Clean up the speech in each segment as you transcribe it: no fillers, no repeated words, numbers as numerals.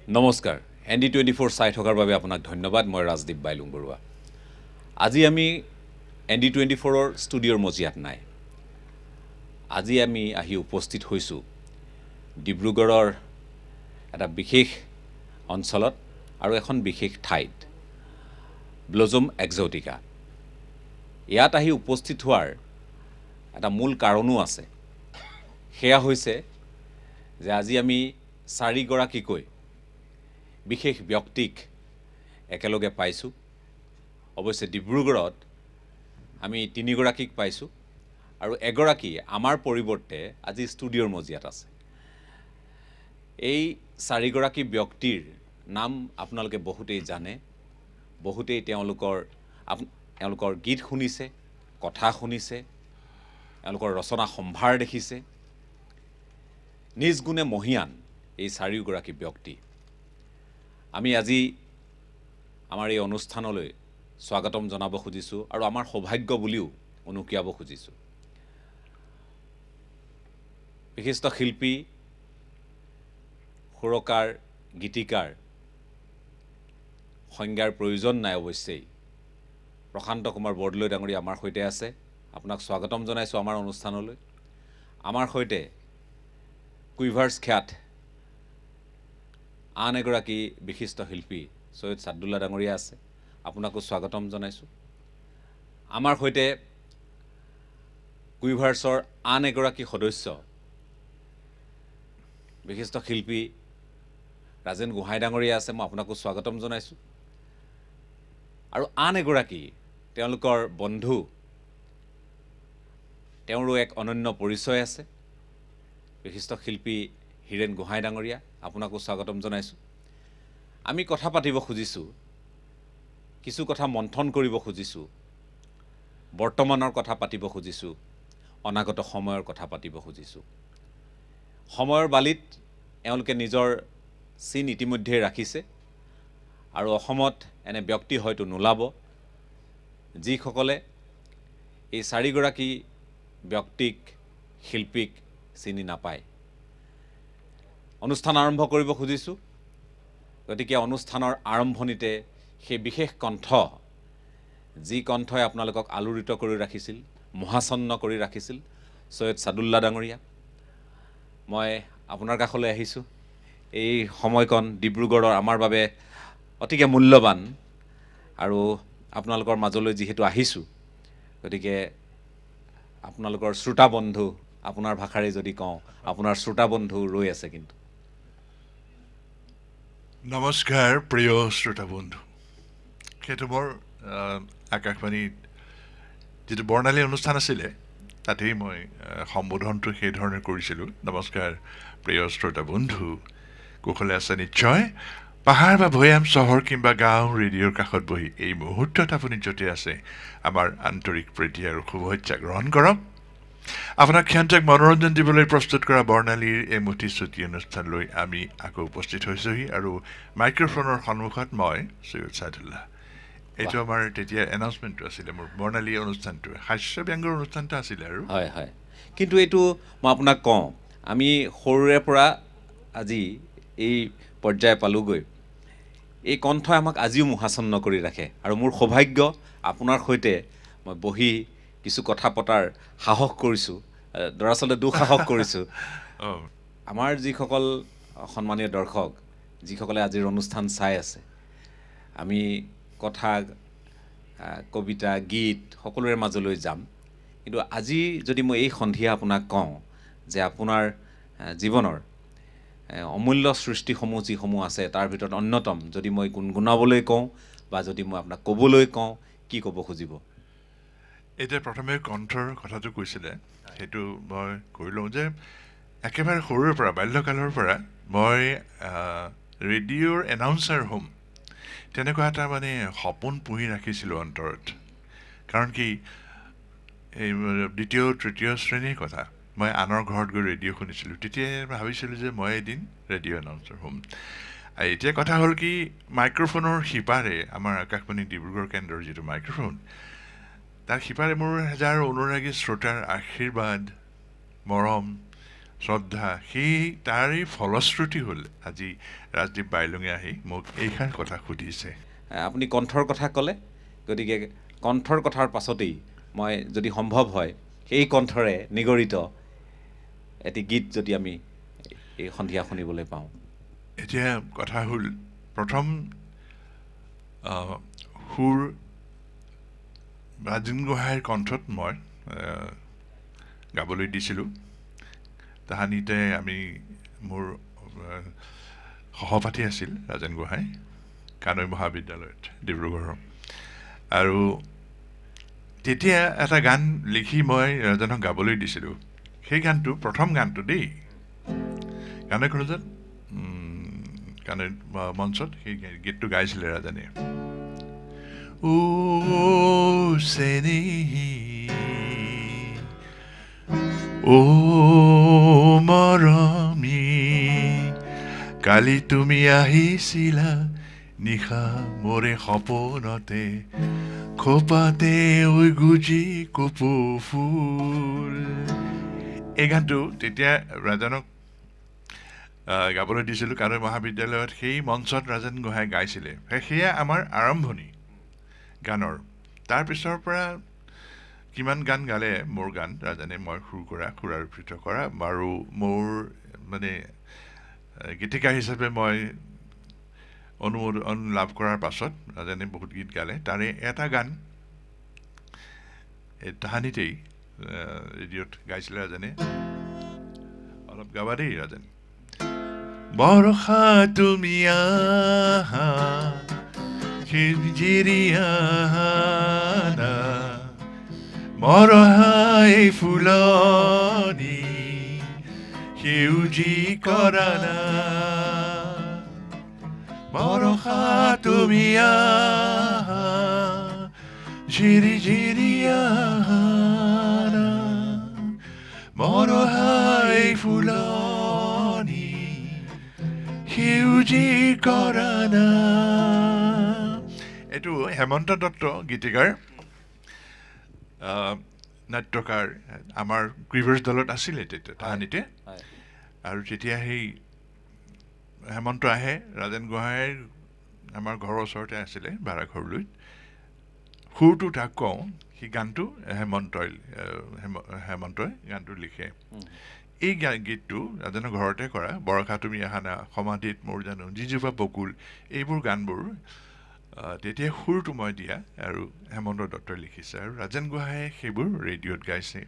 নমস্কাৰ ND24 চাই থকাৰ বাবে আপোনাক ধন্যবাদ মই ৰাজদীপ বাইলুং বৰুৱা আজি আমি ND24ৰ ষ্টুডিঅ'ৰ মজিয়াত নাই আজি আমি আহি উপস্থিত হৈছো ডিব্ৰুগড়ৰ এটা বিশেষ অঞ্চলত আৰু এখন বিশেষ ঠাইত ব্লজম এক্সোটিকা ইয়াত আহি উপস্থিত হোৱাৰ এটা মূল কাৰণো আছে সেয়া হৈছে যে আজি আমি চাৰিগৰাকীকৈ বিশেষ ব্যক্তিক একেলগে পাইছো অৱশ্যে ডিব্ৰুগড়ত আমি তিনিগৰাকীক পাইছো আৰু এগৰাকী আমাৰ পৰিৱৰ্তে আজি ষ্টুডিঅ'ৰ মজিয়াত আছে এই চাৰিগৰাকী ব্যক্তিৰ নাম আপোনালোকে বহুতেই জানে বহুতেই তেওঁলোকৰ গীত শুনিছে কথা শুনিছে তেওঁলোকৰ ৰচনা সম্ভাৰ দেখিছে নিজ গুণে মহিয়ান এই চাৰিগৰাকী ব্যক্তি আমি আজি আমাৰ এই অনুষ্ঠানলৈ স্বাগতম জনাব খুজিছো আৰু আমাৰ সৌভাগ্য বুলিও অনুকিয়াব খুজিছো বিশিষ্ট শিল্পী সুৰকাৰ গীতিকাৰ সংজ্ঞাৰ প্ৰয়োজন নাই অৱশ্যেই প্ৰশান্ত কুমাৰ বৰদলৈ ডাঙৰীয়া আমাৰ সৈতে আছে আপোনাক স্বাগতম জনাইছো আমাৰ অনুষ্ঠানলৈ আমাৰ সৈতে কুইভাৰ্ছ খ্যাত আন এগৰাকী বিশিষ্ট শিল্পী সৈয়দ সাদুল্লাহ ডাঙৰীয়া আছে আপোনাকো স্বাগতম জনাইছো আমাৰ সৈতে কুইভাৰ্ছৰ আন এগৰাকী সদস্য বিশিষ্ট শিল্পী ৰাজেন গোহাঁই ডাঙৰীয়া আছে মই আপোনাকো স্বাগতম জনাইছো আৰু আন এগৰাকী তেওঁলোকৰ বন্ধু তেওঁৰো এক অনন্য পৰিচয় আছে বিশিষ্ট শিল্পী হিৰেন গোহাঁই ডাঙৰীয়া আপোনাকো স্বাগতম জনাইছো আমি কথা পাতিব খুজিছো কিছু কথা মন্থন কৰিব খুজিছো বৰ্তমানৰ কথা পাতিব খুজিছো অনাগত সময়ৰ কথা পাতিব খুজিছো সময়ৰ বালিত এওঁলোকে নিজৰ চিন ইতিমধ্যে ৰাখিছে আৰু অসমত এনে ব্যক্তি হয়তো নোলাব যিসকলে এই চাৰিগৰাকী ব্যক্তিক শিল্পীক চিনি নাপায় অনুষ্ঠান আৰম্ভ কৰিব খুজিছো গতিকে অনুষ্ঠানৰ আৰম্ভণিতে সেই বিশেষ কণ্ঠ যি কণ্ঠই আপোনালোকক আলোড়িত কৰি ৰাখিছিল মহাচন্ন কৰি ৰাখিছিল সৈয়দ সাদুল্লাহ ডাঙৰীয়া মই আপোনাৰ কাষলৈ আহিছো এই সময়কণ ডিব্ৰুগড়ৰ আমাৰ বাবে অতিকে মূল্যৱান আৰু আপোনালোকৰ মাজলৈ যিহেতু আহিছো গতিকে আপোনালোকৰ শ্ৰোতা বন্ধু আপোনাৰ ভাষাৰে যদি কওঁ আপোনাৰ শ্ৰোতা বন্ধু ৰৈ আছে কিন্তু নমস্কাৰ প্ৰিয় শ্ৰোতা বন্ধু সেইটো মোৰ আকাশবাণী যেটো বৰ্ণালী অনুষ্ঠান আছিলে তাতেই মই সম্বোধনটো সেই ধৰণে কৰিছিলোঁ নমস্কাৰ প্ৰিয় শ্ৰোতা বন্ধু কুশলে আছে নিশ্চয় পাহাৰ বা ভৈয়াম চহৰ কিংবা গাঁও ৰেডিঅ'ৰ কাষত বহি এই মুহূৰ্তত আপুনি য'তে আছে আমাৰ আন্তৰিক প্ৰীতি আৰু শুভেচ্ছা গ্ৰহণ কৰক আপোনাক ক্ষন্তেক মনোৰঞ্জন দিবলৈ প্ৰস্তুত কৰা বৰ্ণালীৰ এই মুঠি চুটি অনুষ্ঠানলৈ আমি আকৌ উপস্থিত হৈছোহি আৰু মাইক্ৰফোনৰ সন্মুখত মই সৈয়দ সাদুল্লাহ এইটো আমাৰ তেতিয়া এনাউন্সমেন্টটো আছিলে মোৰ বৰ্ণালী অনুষ্ঠানটো হাস্য ব্যংগৰ অনুষ্ঠানটো আছিলে আৰু হয় হয় কিন্তু এইটো মই আপোনাক কওঁ আমি সৰুৰে পৰা আজি এই পৰ্যায় পালোগৈ এই কণ্ঠই আমাক আজিও মহাচন্ন কৰি ৰাখে আৰু মোৰ সৌভাগ্য আপোনাৰ সৈতে মই বহি কিছু কথা পতাৰ সাহস কৰিছো দৰাচলতে দুঃসাহস কৰিছো আমাৰ যিসকল সন্মানীয় দৰ্শক যিসকলে আজিৰ অনুষ্ঠান চাই আছে আমি কথা কবিতা গীত সকলোৰে মাজলৈ যাম কিন্তু আজি যদি মই এই সন্ধিয়া আপোনাক কওঁ যে আপোনাৰ জীৱনৰ অমূল্য সৃষ্টিসমূহ যিসমূহ আছে তাৰ ভিতৰত অন্যতম যদি মই গুণগুণাবলৈ কওঁ বা যদি মই আপোনাক ক'বলৈ কওঁ কি ক'ব খুজিব এতিয়া প্ৰথমে কণ্ঠৰ কথাটো কৈছিলে সেইটো মই কৈ লওঁ যে একেবাৰে সৰুৰে পৰা বাল্যকালৰ পৰা মই ৰেডিঅ'ৰ এনাউন্সাৰ হ'ম তেনেকুৱা এটা মানে সপোন পুহি ৰাখিছিলোঁ অন্তৰত কাৰণ কি এই দ্বিতীয় তৃতীয় শ্ৰেণীৰ কথা মই আনৰ ঘৰত গৈ ৰেডিঅ' শুনিছিলোঁ তেতিয়াই ভাবিছিলোঁ যে মই এদিন ৰেডিঅ' এনাউন্সাৰ হ'ম এতিয়া কথা হ'ল কি মাইক্ৰফোনৰ সিপাৰে আমাৰ আকাশবাণী ডিব্ৰুগড় কেন্দ্ৰৰ যিটো মাইক্ৰফোন তাৰ সিপাৰে মোৰ হাজাৰ অনুৰাগী শ্ৰোতাৰ আশীৰ্বাদ মৰম শ্ৰদ্ধা সেই তাৰে ফলশ্ৰুতি হ'ল আজি ৰাজদীপ বাইলুঙে আহি মোক এইষাৰ কথা সুধিছে। আপুনি কণ্ঠৰ কথা ক'লে, গতিকে কণ্ঠৰ কথাৰ পাছতেই মই যদি সম্ভৱ হয় সেই কণ্ঠৰে নিগৰিত এটি গীত যদি আমি এই সন্ধিয়া শুনিবলৈ পাওঁ। এতিয়া কথা হ'ল প্ৰথম সুৰ ৰাজেন গোহাঁইৰ কণ্ঠত মই গাবলৈ দিছিলোঁ। তাহানিতে আমি মোৰ সহপাঠী আছিল ৰাজেন গোহাঁই কানৈ মহাবিদ্যালয়ত ডিব্ৰুগড়ৰ। আৰু তেতিয়া এটা গান লিখি মই ৰাজেনক গাবলৈ দিছিলোঁ। সেই গানটো প্ৰথম গানটো দেই, কানৈ কলেজত কানৈ মঞ্চত সেই গীতটো গাইছিলে ৰাজেনে। ও চেনেহী ও মৰমী, কালি তুমি আহিছিলা নিশা মোৰে সপোনতে, খোপাতে ঐ গুজি কপৌ ফুল। এই গানটো তেতিয়া ৰাজেনক গাবলৈ দিছিলোঁ কানৈ মহাবিদ্যালয়ত। সেই মঞ্চত ৰাজেন গোহাঁই গাইছিলে। সেয়া আমাৰ আৰম্ভণি গানৰ। তাৰপিছৰ পৰা কিমান গান গালে মোৰ গান ৰাজেনে, মই সুৰ কৰা, সুৰাৰোপিত কৰা, আৰু মোৰ মানে গীতিকাৰ হিচাপে মই অনুমোদন লাভ কৰাৰ পাছত ৰাজেনে বহুত গীত গালে। তাৰে এটা গান তাহানিতেই ৰেডিঅ'ত গাইছিলে ৰাজেনে। অলপ গাবা দেই ৰাজেন। বৰষা তুমি আহা ঝিৰিয়ানা, মৰহাই ফুলনি সেউজী কৰানা, বৰষা তুমি আহা ঝিৰি ঝিৰিয়ানা, মৰহাই ফুলনি সেউজী কৰানা। এইটো হেমন্ত দত্ত গীতিকাৰ, নাট্যকাৰ, আমাৰ কুইভাৰ্ছ দলত আছিলে তেতিয়া তাহানিতে। আৰু যেতিয়া সেই হেমন্ত আহে, ৰাজেন গোহাঁইৰ আমাৰ ঘৰৰ ওচৰতে আছিলে ভাড়াঘৰলৈ, সুৰটো তাক কওঁ, সেই গানটো হেমন্তই গানটো লিখে। এই গীতটো ৰাজেনৰ ঘৰতে কৰা, বৰষা তুমি আহানা, সমাধিত মোৰ জানো যিজোপা বকুল, এইবোৰ গানবোৰ তেতিয়া সুৰটো মই দিয়া আৰু হেমন্ত দত্তই লিখিছে, আৰু ৰাজেন গোহাঁইয়ে সেইবোৰ ৰেডিঅ'ত গাইছে।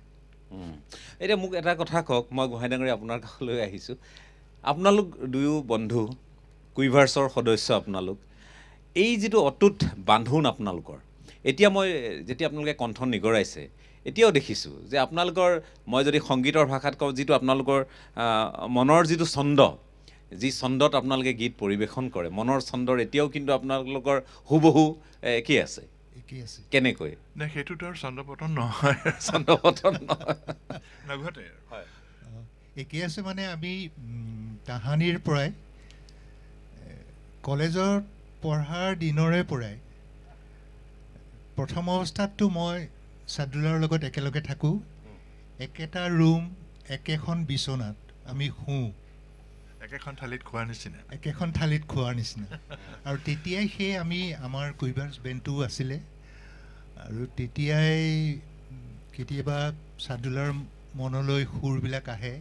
এতিয়া মোক এটা কথা কওক, মই গোহাঁই ডাঙৰীয়া আপোনাৰ কাষলৈ আহিছোঁ। আপোনালোক দুয়ো বন্ধু, কুইভাৰ্ছৰ সদস্য আপোনালোক, এই যিটো অটুট বান্ধোন আপোনালোকৰ, এতিয়া মই যেতিয়া আপোনালোকে কণ্ঠ নিগৰাইছে, এতিয়াও দেখিছোঁ যে আপোনালোকৰ, মই যদি সংগীতৰ ভাষাত কওঁ, যিটো আপোনালোকৰ মনৰ যিটো ছন্দ, যি ছন্দত আপোনালোকে গীত পৰিৱেশন কৰে, মনৰ ছন্দৰ এতিয়াও কিন্তু আপোনালোকৰ হুবহু একেই আছে। কেনেকৈ? নাই, সেইটোতো আৰু ছন্দপতন নহয়, ছন্দপতন নহয়, নঘটে। হয়, একেই আছে। মানে আমি তাহানিৰ পৰাই, কলেজত পঢ়াৰ দিনৰে পৰাই, প্ৰথম অৱস্থাততো মই চাদুলাৰ লগত একেলগে থাকোঁ, একেটা ৰুম, একেখন বিচনাত আমি শুওঁ, একেখন থালিত খোৱাৰ নিচিনা, একেখন থালিত খোৱাৰ নিচিনা। আৰু তেতিয়াই সেই আমাৰ কুইভাৰ্ছ বেণ্ডটোও আছিলে। আৰু তেতিয়াই কেতিয়াবা চাদুলাৰ মনলৈ সুৰবিলাক আহে,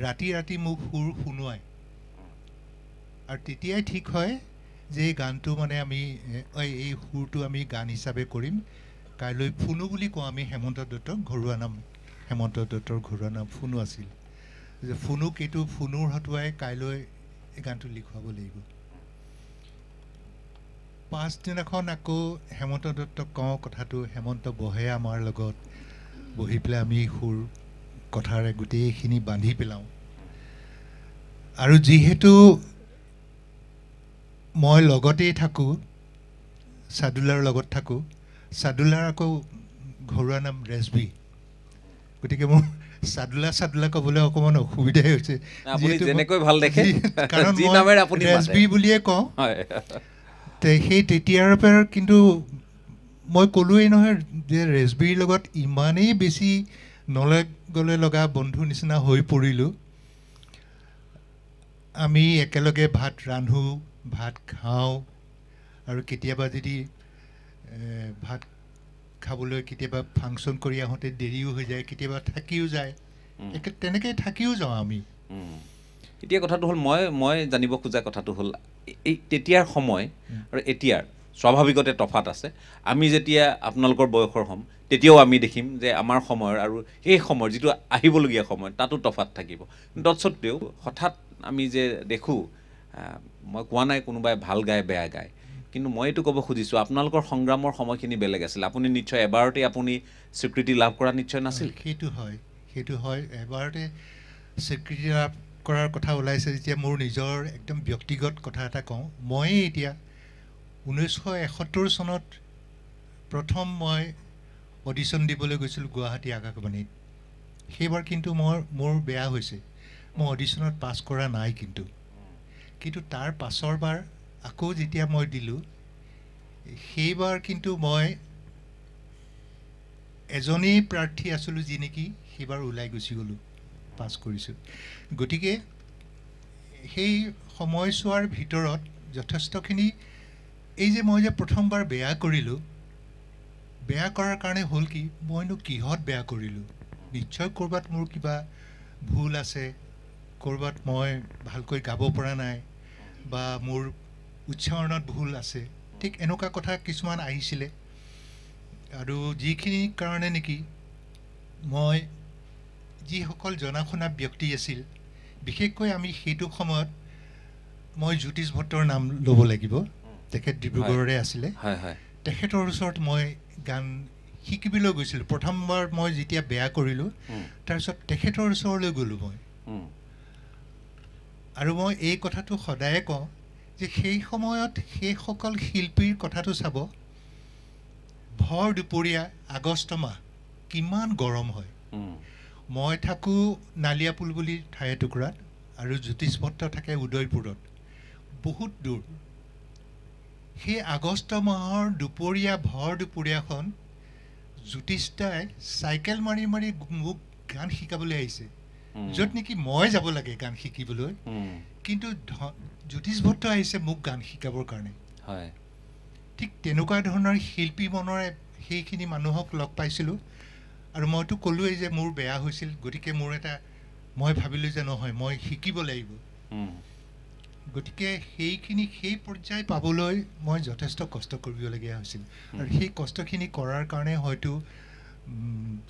ৰাতি ৰাতি মোক সুৰ শুনোৱায়, আৰু তেতিয়াই ঠিক হয় যে এই গানটো মানে আমি এই সুৰটো আমি গান হিচাপে কৰিম। কাইলৈ ফুনু বুলি কওঁ আমি হেমন্ত দত্তক, ঘৰুৱা নাম হেমন্ত দত্তৰ ঘৰুৱা নাম ফুনু আছিল। যে ফুনুক এইটো ফুনুৰ হতুৱাই কাইলৈ এই গানটো লিখুৱাব লাগিব। পাছদিনাখন আকৌ হেমন্ত দত্তক কওঁ কথাটো, হেমন্ত বহে আমাৰ লগত, বহি পেলাই আমি সুৰ কথাৰে গোটেইখিনি বান্ধি পেলাওঁ। আৰু যিহেতু মই লগতেই থাকোঁ, চাদুলাৰ লগত থাকোঁ, চাদুলাৰ আকৌ ঘৰুৱা নাম ৰেজবি, গতিকে মোৰ চাদুলা ক'বলৈ অকণমান অসুবিধাই হৈছে, কাৰণ মই ৰেজবি বুলিয়ে কওঁ। সেই তেতিয়াৰ পৰা কিন্তু মই ক'লোৱেই নহয় যে ৰেজবিৰ লগত ইমানেই বেছি নলগলে লগা বন্ধু নিচিনা হৈ পৰিলোঁ আমি একেলগে ভাত ৰান্ধো ভাত খাওঁ আৰু কেতিয়াবা যদি ভাত খাবলৈ কেতিয়াবা ফাংচন কৰি আহোঁতে দেৰিও হৈ যায় কেতিয়াবা থাকিও যায় তেনেকৈ থাকিও যাওঁ আমি এতিয়া কথাটো হ'ল মই জানিব খোজা কথাটো হ'ল এই তেতিয়াৰ সময় আৰু এতিয়াৰ স্বাভাৱিকতে তফাত আছে আমি যেতিয়া আপোনালোকৰ বয়সৰ হ'ম তেতিয়াও আমি দেখিম যে আমাৰ সময়ৰ আৰু সেই সময়ৰ যিটো আহিবলগীয়া সময় তাতো তফাত থাকিব তৎসত্ত্বেও হঠাৎ আমি যে দেখোঁ মই কোৱা নাই কোনোবাই ভাল গায় বেয়া গায় কিন্তু মই এইটো ক'ব খুজিছোঁ আপোনালোকৰ সংগ্ৰামৰ সময়খিনি বেলেগ আছিল আপুনি নিশ্চয় এবাৰতে আপুনি স্বীকৃতি লাভ কৰা নিশ্চয় নাছিল সেইটো হয় এবাৰতে স্বীকৃতি লাভ কৰাৰ কথা ওলাইছে যেতিয়া মোৰ নিজৰ একদম ব্যক্তিগত কথা এটা কওঁ মই এতিয়া 1971 চনত প্ৰথম মই অডিশ্যন দিবলৈ গৈছিলোঁ গুৱাহাটী আকাশবাণীত সেইবাৰ কিন্তু মোৰ বেয়া হৈছে মই অডিশ্যনত পাছ কৰা নাই কিন্তু তাৰ পাছৰ বাৰ আকৌ যেতিয়া মই দিলোঁ সেইবাৰ কিন্তু মই এজনেই প্ৰাৰ্থী আছিলোঁ যি নেকি সেইবাৰ ওলাই গুচি গ'লোঁ পাছ কৰিছোঁ গতিকে সেই সময়ছোৱাৰ ভিতৰত যথেষ্টখিনি এই যে মই যে প্ৰথমবাৰ বেয়া কৰিলোঁ বেয়া কৰাৰ কাৰণে হ'ল কি মইনো কিহত বেয়া কৰিলোঁ নিশ্চয় ক'ৰবাত মোৰ কিবা ভুল আছে ক'ৰবাত মই ভালকৈ গাব পৰা নাই বা মোৰ উচ্চাৰণত ভুল আছে ঠিক এনেকুৱা কথা কিছুমান আহিছিলে আৰু যিখিনি কাৰণে নেকি মই যিসকল জনা শুনা ব্যক্তি আছিল বিশেষকৈ আমি সেইটো সময়ত মই জ্যোতিষ ভট্টৰ নাম ল'ব লাগিব তেখেত ডিব্ৰুগড়ৰে আছিলে তেখেতৰ ওচৰত মই গান শিকিবলৈ গৈছিলোঁ প্ৰথমবাৰ মই যেতিয়া বেয়া কৰিলোঁ তাৰপিছত তেখেতৰ ওচৰলৈ গ'লোঁ মই আৰু মই এই কথাটো সদায়ে কওঁ যে সেই সময়ত সেইসকল শিল্পীৰ কথাটো চাব ভৰ দুপৰীয়া আগষ্ট মাহ কিমান গৰম হয় মই থাকোঁ নালিয়াপুল বুলি ঠাই এটুকুৰাত আৰু জ্যোতিষ ভট্ট থাকে উদয়পুৰত বহুত দূৰ সেই আগষ্ট মাহৰ দুপৰীয়া ভৰ দুপৰীয়াখন জ্যোতিষদাই চাইকেল মাৰি মাৰি মোক গান শিকাবলৈ আহিছে য'ত নেকি মই যাব লাগে গান শিকিবলৈ কিন্তু জ্যোতিষ ভট্ট আহিছে মোক গান শিকাবৰ কাৰণে ঠিক তেনেকুৱা ধৰণৰ শিল্পী মনৰে সেইখিনি মানুহক লগ পাইছিলোঁ আৰু মইতো ক'লোৱেই যে মোৰ বেয়া হৈছিল গতিকে মোৰ এটা মই ভাবিলোঁ যে নহয় মই শিকিব লাগিব গতিকে সেইখিনি সেই পৰ্যায় পাবলৈ মই যথেষ্ট কষ্ট কৰিবলগীয়া হৈছিল আৰু সেই কষ্টখিনি কৰাৰ কাৰণে হয়তো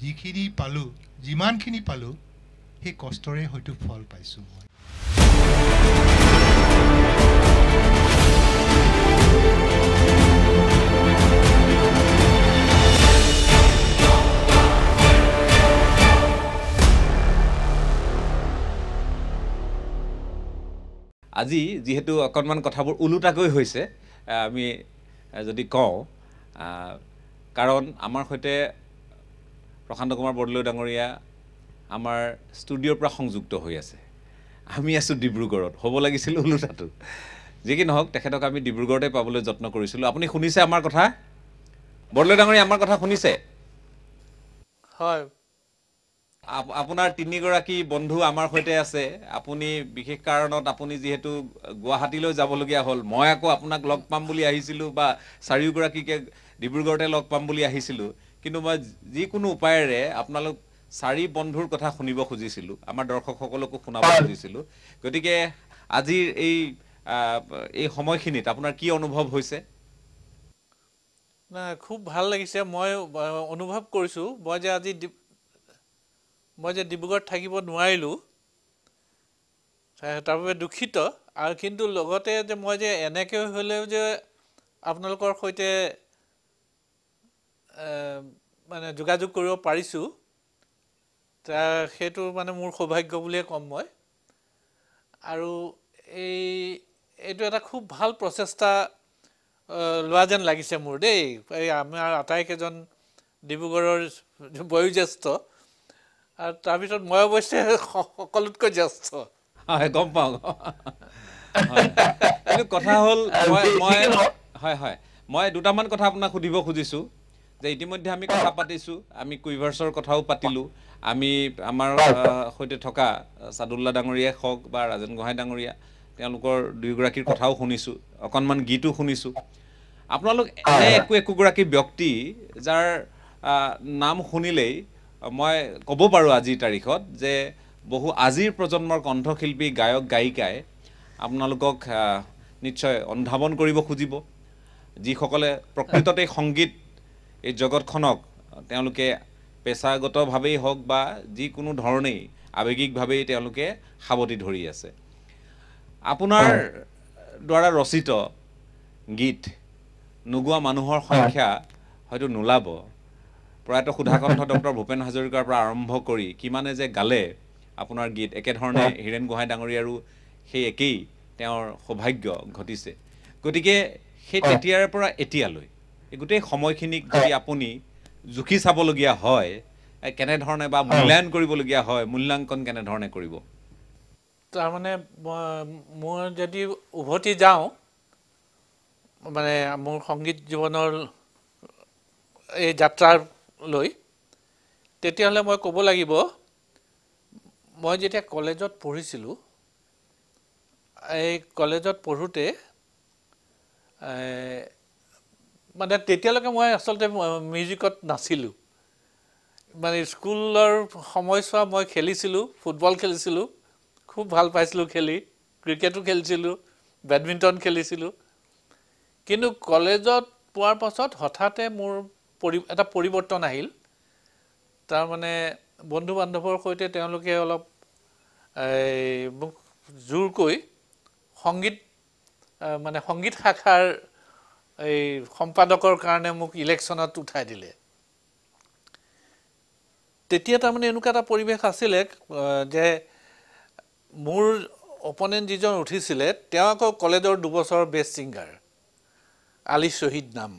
যিখিনি পালোঁ যিমানখিনি পালোঁ সেই কষ্টৰে হয়তো ফল পাইছোঁ মই আজি যেহেতু অকণমান কথাবোৰ ওলোটাকৈ হৈছে আমি যদি কওঁ কাৰণ আমাৰ সৈতে প্ৰশান্ত কুমাৰ বৰদলৈ ডাঙৰীয়া আমাৰ ষ্টুডিঅ'ৰ পৰা সংযুক্ত হৈ আছে আমি আছোঁ ডিব্ৰুগড়ত হ'ব লাগিছিল ওলোটাটো যি কি নহওক তেখেতক আমি ডিব্ৰুগড়তে পাবলৈ যত্ন কৰিছিলোঁ আপুনি শুনিছে আমাৰ কথা বৰদলৈ ডাঙৰীয়া আমাৰ কথা শুনিছে হয় আপোনাৰ তিনিগৰাকী বন্ধু আমাৰ সৈতে আছে আপুনি বিশেষ কাৰণত আপুনি যিহেতু গুৱাহাটীলৈ যাবলগীয়া হ'ল মই আকৌ আপোনাক লগ পাম বুলি আহিছিলোঁ বা চাৰিওগৰাকীকে ডিব্ৰুগড়তে লগ পাম বুলি আহিছিলোঁ কিন্তু মই যিকোনো উপায়েৰে আপোনালোক চাৰি বন্ধুৰ কথা শুনিব খুজিছিলোঁ আমাৰ দৰ্শকসকলকো শুনাব খুজিছিলোঁ গতিকে আজিৰ এই সময়খিনিত আপোনাৰ কি অনুভৱ হৈছে না খুব ভাল লাগিছে মই অনুভৱ কৰিছোঁ মই যে ডিব্ৰুগড়ত থাকিব নোৱাৰিলোঁ তাৰ বাবে দুখিত আৰু কিন্তু লগতে যে মই যে এনেকৈ হ'লেও যে আপোনালোকৰ সৈতে মানে যোগাযোগ কৰিব পাৰিছোঁ সেইটো মানে মোৰ সৌভাগ্য বুলিয়ে ক'ম মই আৰু এইটো এটা খুব ভাল প্ৰচেষ্টা লোৱা যেন লাগিছে মোৰ দেই এই আমাৰ আটাইকেইজন ডিব্ৰুগড়ৰ বয়োজ্যেষ্ঠ আৰু তাৰ ভিতৰত মই অৱশ্যে সকলোতকৈ জ্যেষ্ঠ গম পাওঁ কিন্তু কথা হ'ল মই দুটামান কথা আপোনাক সুধিব খুজিছোঁ যে ইতিমধ্যে আমি কথা পাতিছোঁ, আমি কুইভাৰ্ছৰ কথাও পাতিলোঁ, আমি আমাৰ সৈতে থকা ছাদুল্লা ডাঙৰীয়াই হওক বা ৰাজেন গোহাঁই ডাঙৰীয়া তেওঁলোকৰ দুয়োগৰাকীৰ কথাও শুনিছোঁ, অকণমান গীতো শুনিছোঁ। আপোনালোক এনে একোগৰাকী ব্যক্তি যাৰ নাম শুনিলেই মই ক'ব পাৰোঁ আজিৰ তাৰিখত যে বহু আজিৰ প্ৰজন্মৰ কণ্ঠশিল্পী গায়ক গায়িকাই আপোনালোকক নিশ্চয় অনুধাৱন কৰিব খুজিব, যিসকলে প্ৰকৃততে সংগীত এই জগতখনক তেওঁলোকে পেছাগতভাৱেই হওক বা যিকোনো ধৰণেই আৱেগিকভাৱেই তেওঁলোকে সাৱটি ধৰি আছে। আপোনাৰ দ্বাৰা ৰচিত গীত নোগোৱা মানুহৰ সংখ্যা হয়তো নোলাব। প্ৰয়াত সুধাকণ্ঠ ডক্টৰ ভূপেন হাজৰিকাৰ পৰা আৰম্ভ কৰি কিমানে যে গালে আপোনাৰ গীত, একেধৰণে হীৰেণ গোহাঁই ডাঙৰীয়াৰো সেই একেই তেওঁৰ সৌভাগ্য ঘটিছে। গতিকে সেই তেতিয়াৰ পৰা এতিয়ালৈ এই গোটেই সময়খিনিক যদি আপুনি জুখি চাবলগীয়া হয় কেনেধৰণে বা মূল্যায়ন কৰিবলগীয়া হয়, মূল্যাংকন কেনেধৰণে কৰিব? তাৰমানে মই যদি উভতি যাওঁ মানে মোৰ সংগীত জীৱনৰ এই যাত্ৰালৈ, তেতিয়াহ'লে মই ক'ব লাগিব মই যেতিয়া কলেজত পঢ়িছিলোঁ, এই কলেজত পঢ়োঁতে মানে তেতিয়ালৈকে মই আচলতে মিউজিকত নাছিলোঁ। মানে স্কুলৰ সময়ছোৱা মই খেলিছিলোঁ, ফুটবল খেলিছিলোঁ, খুব ভাল পাইছিলোঁ খেলি, ক্ৰিকেটো খেলিছিলোঁ, বেডমিণ্টন খেলিছিলোঁ। কিন্তু কলেজত পোৱাৰ পাছত হঠাতে মোৰ এটা পৰিৱৰ্তন আহিল। তাৰমানে বন্ধু বান্ধৱৰ সৈতে তেওঁলোকে অলপ মোক জোৰকৈ সংগীত শাখাৰ এই সম্পাদকৰ কাৰণে মোক ইলেকশ্যনত উঠাই দিলে। তেতিয়া তাৰমানে এনেকুৱা এটা পৰিৱেশ আছিলে যে মোৰ অপনেণ্ট যিজন উঠিছিলে তেওঁ আকৌ কলেজৰ 2 বছৰৰ বেষ্ট ছিংগাৰ, আলি শ্বহীদ নাম।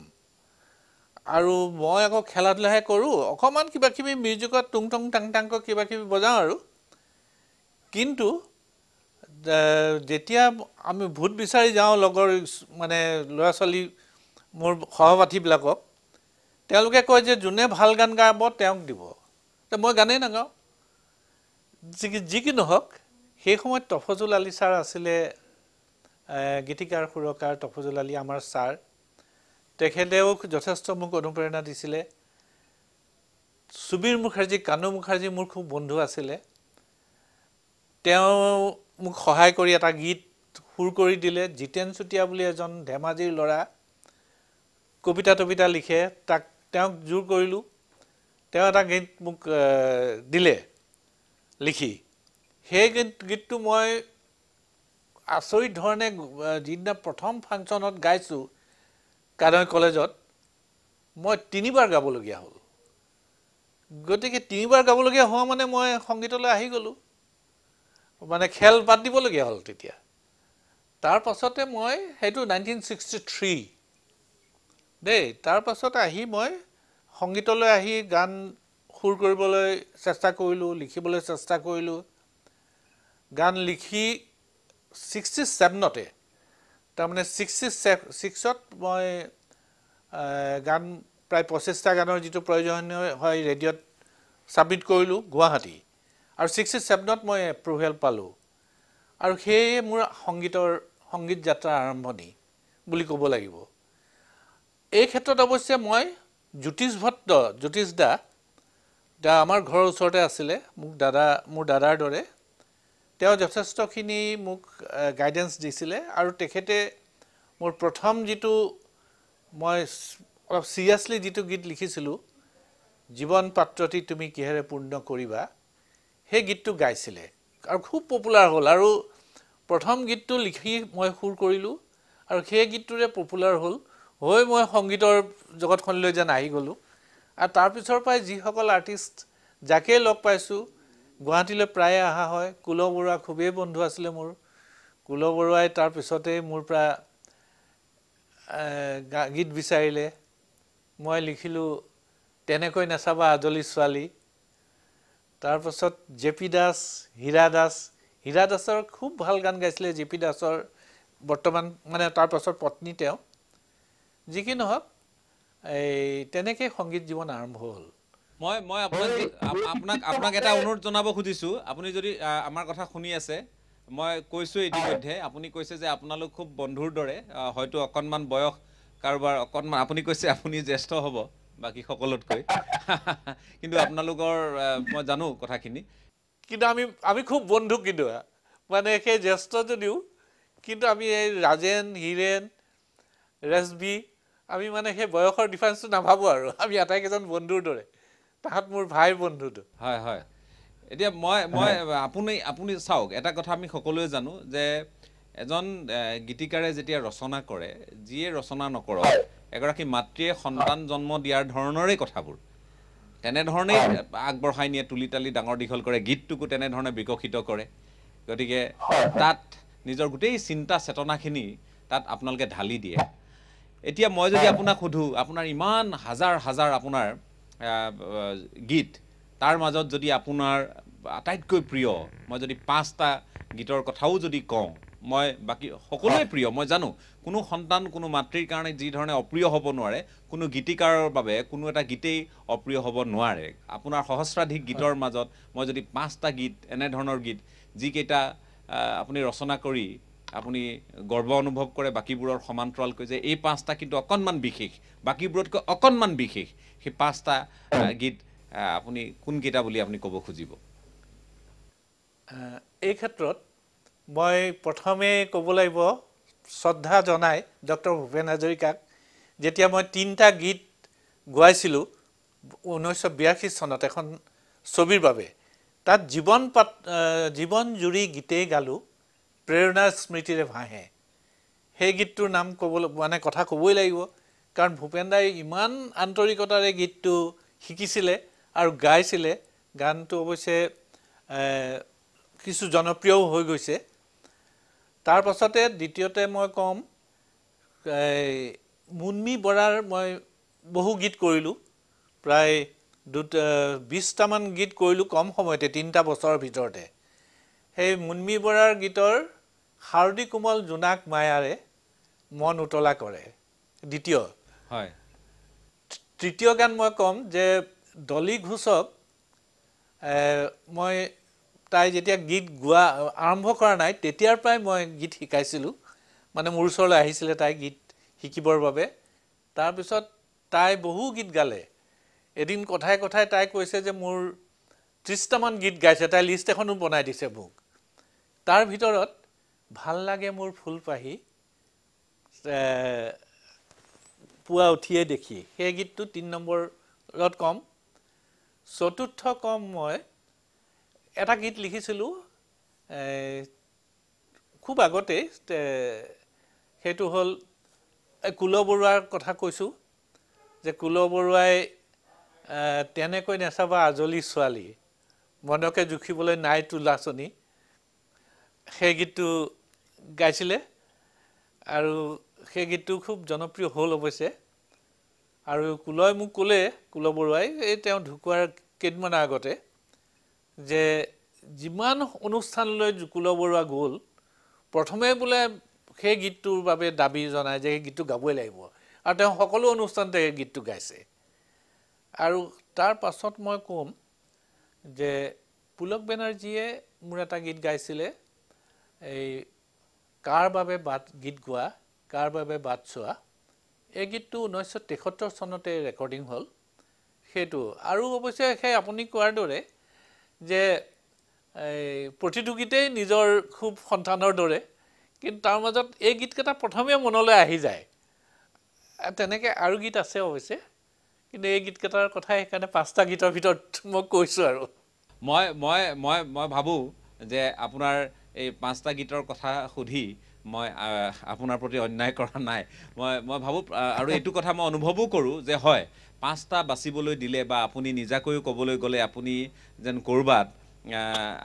আৰু মই আকৌ খেলা ধূলাহে কৰোঁ, অকণমান কিবা কিবি মিউজিকত টুং টং টাং টাংকৈ কিবা কিবি বজাওঁ আৰু। কিন্তু যেতিয়া আমি ভোট বিচাৰি যাওঁ লগৰ মানে ল'ৰা ছোৱালী মোৰ সহপাঠীবিলাকক, তেওঁলোকে কয় যে যোনে ভাল গান গাব তেওঁক দিব। মই গানেই নাগাওঁ। যি কি নহওক, সেই সময়ত তফজুল আলী ছাৰ আছিলে গীতিকাৰ সুৰকাৰ তফজুল আলী আমাৰ ছাৰ। তেখেতেও যথেষ্ট মোক অনুপ্ৰেৰণা দিছিলে। সুবীৰ মুখাৰ্জী, কানু মুখাৰ্জী মোৰ খুব বন্ধু আছিলে। তেওঁ মোক সহায় কৰি এটা গীত সুৰ কৰি দিলে। জিতেন চুতীয়া বুলি এজন ধেমাজিৰ ল'ৰা, কবিতা লিখে, তেওঁক জোৰ কৰিলোঁ। তেওঁ এটা গীত মোক দিলে লিখি। সেই গীতটো মই আচৰিত ধৰণে যিদিনা প্ৰথম ফাংচনত গাইছোঁ কাদৈ কলেজত, মই 3বাৰ গাবলগীয়া হ'ল। গতিকে 3বাৰ গাবলগীয়া হোৱা মানে মই সংগীতলৈ আহি গ'লোঁ, মানে খেল বাদ দিবলগীয়া হ'ল তেতিয়া। তাৰ পাছতে মই সেইটো 1963 দেই। তাৰ পাছত আহি মই সংগীতলৈ আহি গান সুৰ কৰিবলৈ চেষ্টা কৰিলোঁ, লিখিবলৈ চেষ্টা কৰিলোঁ। গান লিখি 67তে, তাৰমানে 66ত মই গান প্ৰায় 25টা গানৰ যিটো প্ৰয়োজনীয় হয় ৰেডিঅ'ত ছাবমিট কৰিলোঁ গুৱাহাটী। আৰু 67ত মই এপ্ৰুভেল পালোঁ। আৰু সেয়ে মোৰ সংগীত যাত্ৰাৰ আৰম্ভণি বুলি ক'ব লাগিব। এই ক্ষেত্ৰত অৱশ্যে মই জ্যোতিষ দা আমাৰ ঘৰৰ ওচৰতে আছিলে, মোৰ দাদাৰ দৰে। তেওঁ যথেষ্টখিনি মোক গাইডেঞ্চ দিছিলে। আৰু তেখেতে মোৰ প্ৰথম যিটো মই অলপ চিৰিয়াছলি যিটো গীত লিখিছিলোঁ, জীৱন পাত্ৰটি তুমি কিহেৰে পূৰ্ণ কৰিবা, সেই গীতটো গাইছিলে আৰু খুব পপুলাৰ হ'ল। আৰু প্ৰথম গীতটো লিখি মই সুৰ কৰিলোঁ আৰু সেই গীতটোৰে পপুলাৰ হৈ মই সংগীতৰ জগতখনলৈ যেন আহি গ'লোঁ। আৰু তাৰপিছৰ পৰাই যিসকল আৰ্টিষ্ট যাকে লগ পাইছোঁ, গুৱাহাটীলৈ প্ৰায়ে অহা হয়। কুল বৰুৱা খুবেই বন্ধু আছিলে মোৰ। কুল বৰুৱাই তাৰপিছতেই মোৰ পৰা গীত বিচাৰিলে। মই লিখিলোঁ তেনেকৈ নাচাবা আজলি ছোৱালী। তাৰপাছত জেপি দাস, হীৰা দাসৰ খুব ভাল গান গাইছিলে জেপি দাসৰ, বৰ্তমান মানে তাৰপাছত পত্নী তেওঁ। যি কি নহওক, এই তেনেকৈ সংগীত জীৱন আৰম্ভ হ'ল মই আপোনাক এটা অনুৰোধ জনাব খুজিছোঁ আপুনি যদি আমাৰ কথা শুনি আছে মই কৈছোঁ ইতিমধ্যে আপুনি কৈছে যে আপোনালোক খুব বন্ধুৰ দৰে হয়তো অকণমান বয়স কাৰোবাৰ অকণমান আপুনি কৈছে আপুনি জ্যেষ্ঠ হ'ব বাকী সকলোতকৈ কিন্তু আপোনালোকৰ মই জানো কথাখিনি কিন্তু আমি খুব বন্ধু কিন্তু মানে সেই জ্যেষ্ঠ যদিও কিন্তু আমি এই ৰাজেন হীৰেন ৰেজবি আমি মানে সেই বয়সৰ ডিফাৰেঞ্চটো নাভাবোঁ আৰু আমি আটাইকেইজন বন্ধুৰ দৰে তাহাঁত মোৰ ভাই বন্ধুটো হয় হয় এতিয়া আপুনি চাওক এটা কথা আমি সকলোৱে জানো যে এজন গীতিকাৰে যেতিয়া ৰচনা কৰে যিয়ে ৰচনা নকৰক এগৰাকী মাতৃয়ে সন্তান জন্ম দিয়াৰ ধৰণৰে কথাবোৰ তেনেধৰণেই আগবঢ়াই নিয়ে তুলি তালি ডাঙৰ দীঘল কৰে গীতটোকো তেনেধৰণে বিকশিত কৰে গতিকে তাত নিজৰ গোটেই চিন্তা চেতনাখিনি তাত আপোনালোকে ঢালি দিয়ে এতিয়া মই যদি আপোনাক সুধোঁ আপোনাৰ ইমান হাজাৰ হাজাৰ আপোনাৰ গীত তাৰ মাজত যদি আপোনাৰ আটাইতকৈ প্ৰিয় মই যদি 5টা গীতৰ কথাও যদি কওঁ মই বাকী সকলোৱে প্ৰিয় মই জানো কোনো সন্তান কোনো মাতৃৰ কাৰণে যি ধৰণে অপ্ৰিয় হ'ব নোৱাৰে কোনো গীতিকাৰৰ বাবে কোনো এটা গীতেই অপ্ৰিয় হ'ব নোৱাৰে আপোনাৰ সহস্ৰাধিক গীতৰ মাজত মই যদি 5টা গীত এনেধৰণৰ গীত যিকেইটা আপুনি ৰচনা কৰি আপুনি গৰ্ব অনুভৱ কৰে বাকীবোৰৰ সমান্তৰালকৈ যে এই 5টা কিন্তু অকণমান বিশেষ বাকীবোৰতকৈ অকণমান বিশেষ সেই 5টা গীত আপুনি কোনকেইটা বুলি আপুনি ক'ব খুজিব এই ক্ষেত্ৰত মই প্ৰথমে ক'ব লাগিব শ্ৰদ্ধা জনাই ডক্টৰ ভূপেন হাজৰিকাক যেতিয়া মই 3টা গীত গোৱাইছিলোঁ 1982 চনত এখন ছবিৰ বাবে তাত জীৱন জুৰি গীতেই গালোঁ প্ৰেৰণাৰ স্মৃতিৰে ভাহে সেই গীতটোৰ নাম ক'বলৈ মানে কথা ক'বই লাগিব কাৰণ ভূপেন দাই ইমান আন্তৰিকতাৰে গীতটো শিকিছিলে আৰু গাইছিলে গানটো অৱশ্যে কিছু জনপ্ৰিয়ও হৈ গৈছে তাৰ পাছতে দ্বিতীয়তে মই ক'ম মুন্মী বৰাৰ মই বহু গীত কৰিলোঁ প্ৰায় 20টামান গীত কৰিলোঁ কম সময়তে 3টা বছৰৰ ভিতৰতে সেই মুন্মী বৰাৰ গীতৰ শাৰদী কোমল জোনাক মায়াৰে মন উতলা কৰে দ্বিতীয় হয় তৃতীয় গান মই ক'ম যে ডলি ঘোষক মই তাই যেতিয়া গীত গোৱা আৰম্ভ কৰা নাই তেতিয়াৰ পৰাই মই গীত শিকাইছিলোঁ মানে মোৰ ওচৰলৈ আহিছিলে তাই গীত শিকিবৰ বাবে তাৰপিছত তাই বহু গীত গালে এদিন কথাই কথাই তাই কৈছে যে মোৰ 30টামান গীত গাইছে তাই লিষ্ট এখনো বনাই দিছে মোক তাৰ ভিতৰত ভাল লাগে মোৰ ফুলপাহি পুৱা উঠিয়ে দেখি সেই গীতটো 3 নম্বৰত ক'ম চতুৰ্থ ক'ম মই এটা গীত লিখিছিলোঁ খুব আগতে সেইটো হ'ল কুল বৰুৱাৰ কথা কৈছোঁ যে কুল বৰুৱাই তেনেকৈ নেচাবা আজলি ছোৱালী মনকে জুখিবলৈ নাই তোলাচনী সেই গীতটো গাইছিলে আৰু সেই গীতটো খুব জনপ্ৰিয় হ'ল অৱশ্যে আৰু কুলই মোক ক'লে কুল বৰুৱাই এই তেওঁ ঢুকুৱাৰ কেইদিনমান আগতে যে যিমান অনুষ্ঠানলৈ কুল বৰুৱা গ'ল প্ৰথমে বোলে সেই গীতটোৰ বাবে দাবী জনায় যে সেই গীতটো গাবই লাগিব আৰু তেওঁ সকলো অনুষ্ঠানতে এই গীতটো গাইছে আৰু তাৰ পাছত মই ক'ম যে পুলক বেনাৰ্জীয়ে মোৰ এটা গীত গাইছিলে এই কাৰ বাবে গীত গোৱা কাৰ বাবে বাট চোৱা এই গীতটো 1973 চনতে ৰেকৰ্ডিং হ'ল সেইটো আৰু অৱশ্যে সেই আপুনি কোৱাৰ দৰে যে প্ৰতিটো গীতেই নিজৰ খুব সন্তানৰ দৰে কিন্তু তাৰ মাজত এই গীতকেইটা প্ৰথমে মনলৈ আহি যায় তেনেকৈ আৰু গীত আছে অৱশ্যে কিন্তু এই গীতকেইটাৰ কথা সেইকাৰণে 5টা গীতৰ ভিতৰত মই কৈছোঁ আৰু মই ভাবোঁ যে আপোনাৰ এই 5টা গীতৰ কথা সুধি মই আপোনাৰ প্ৰতি অন্যায় কৰা নাই মই ভাবোঁ আৰু এইটো কথা মই অনুভৱো কৰোঁ যে হয় 5টা বাচিবলৈ দিলে বা আপুনি নিজাকৈও ক'বলৈ গ'লে আপুনি যেন ক'ৰবাত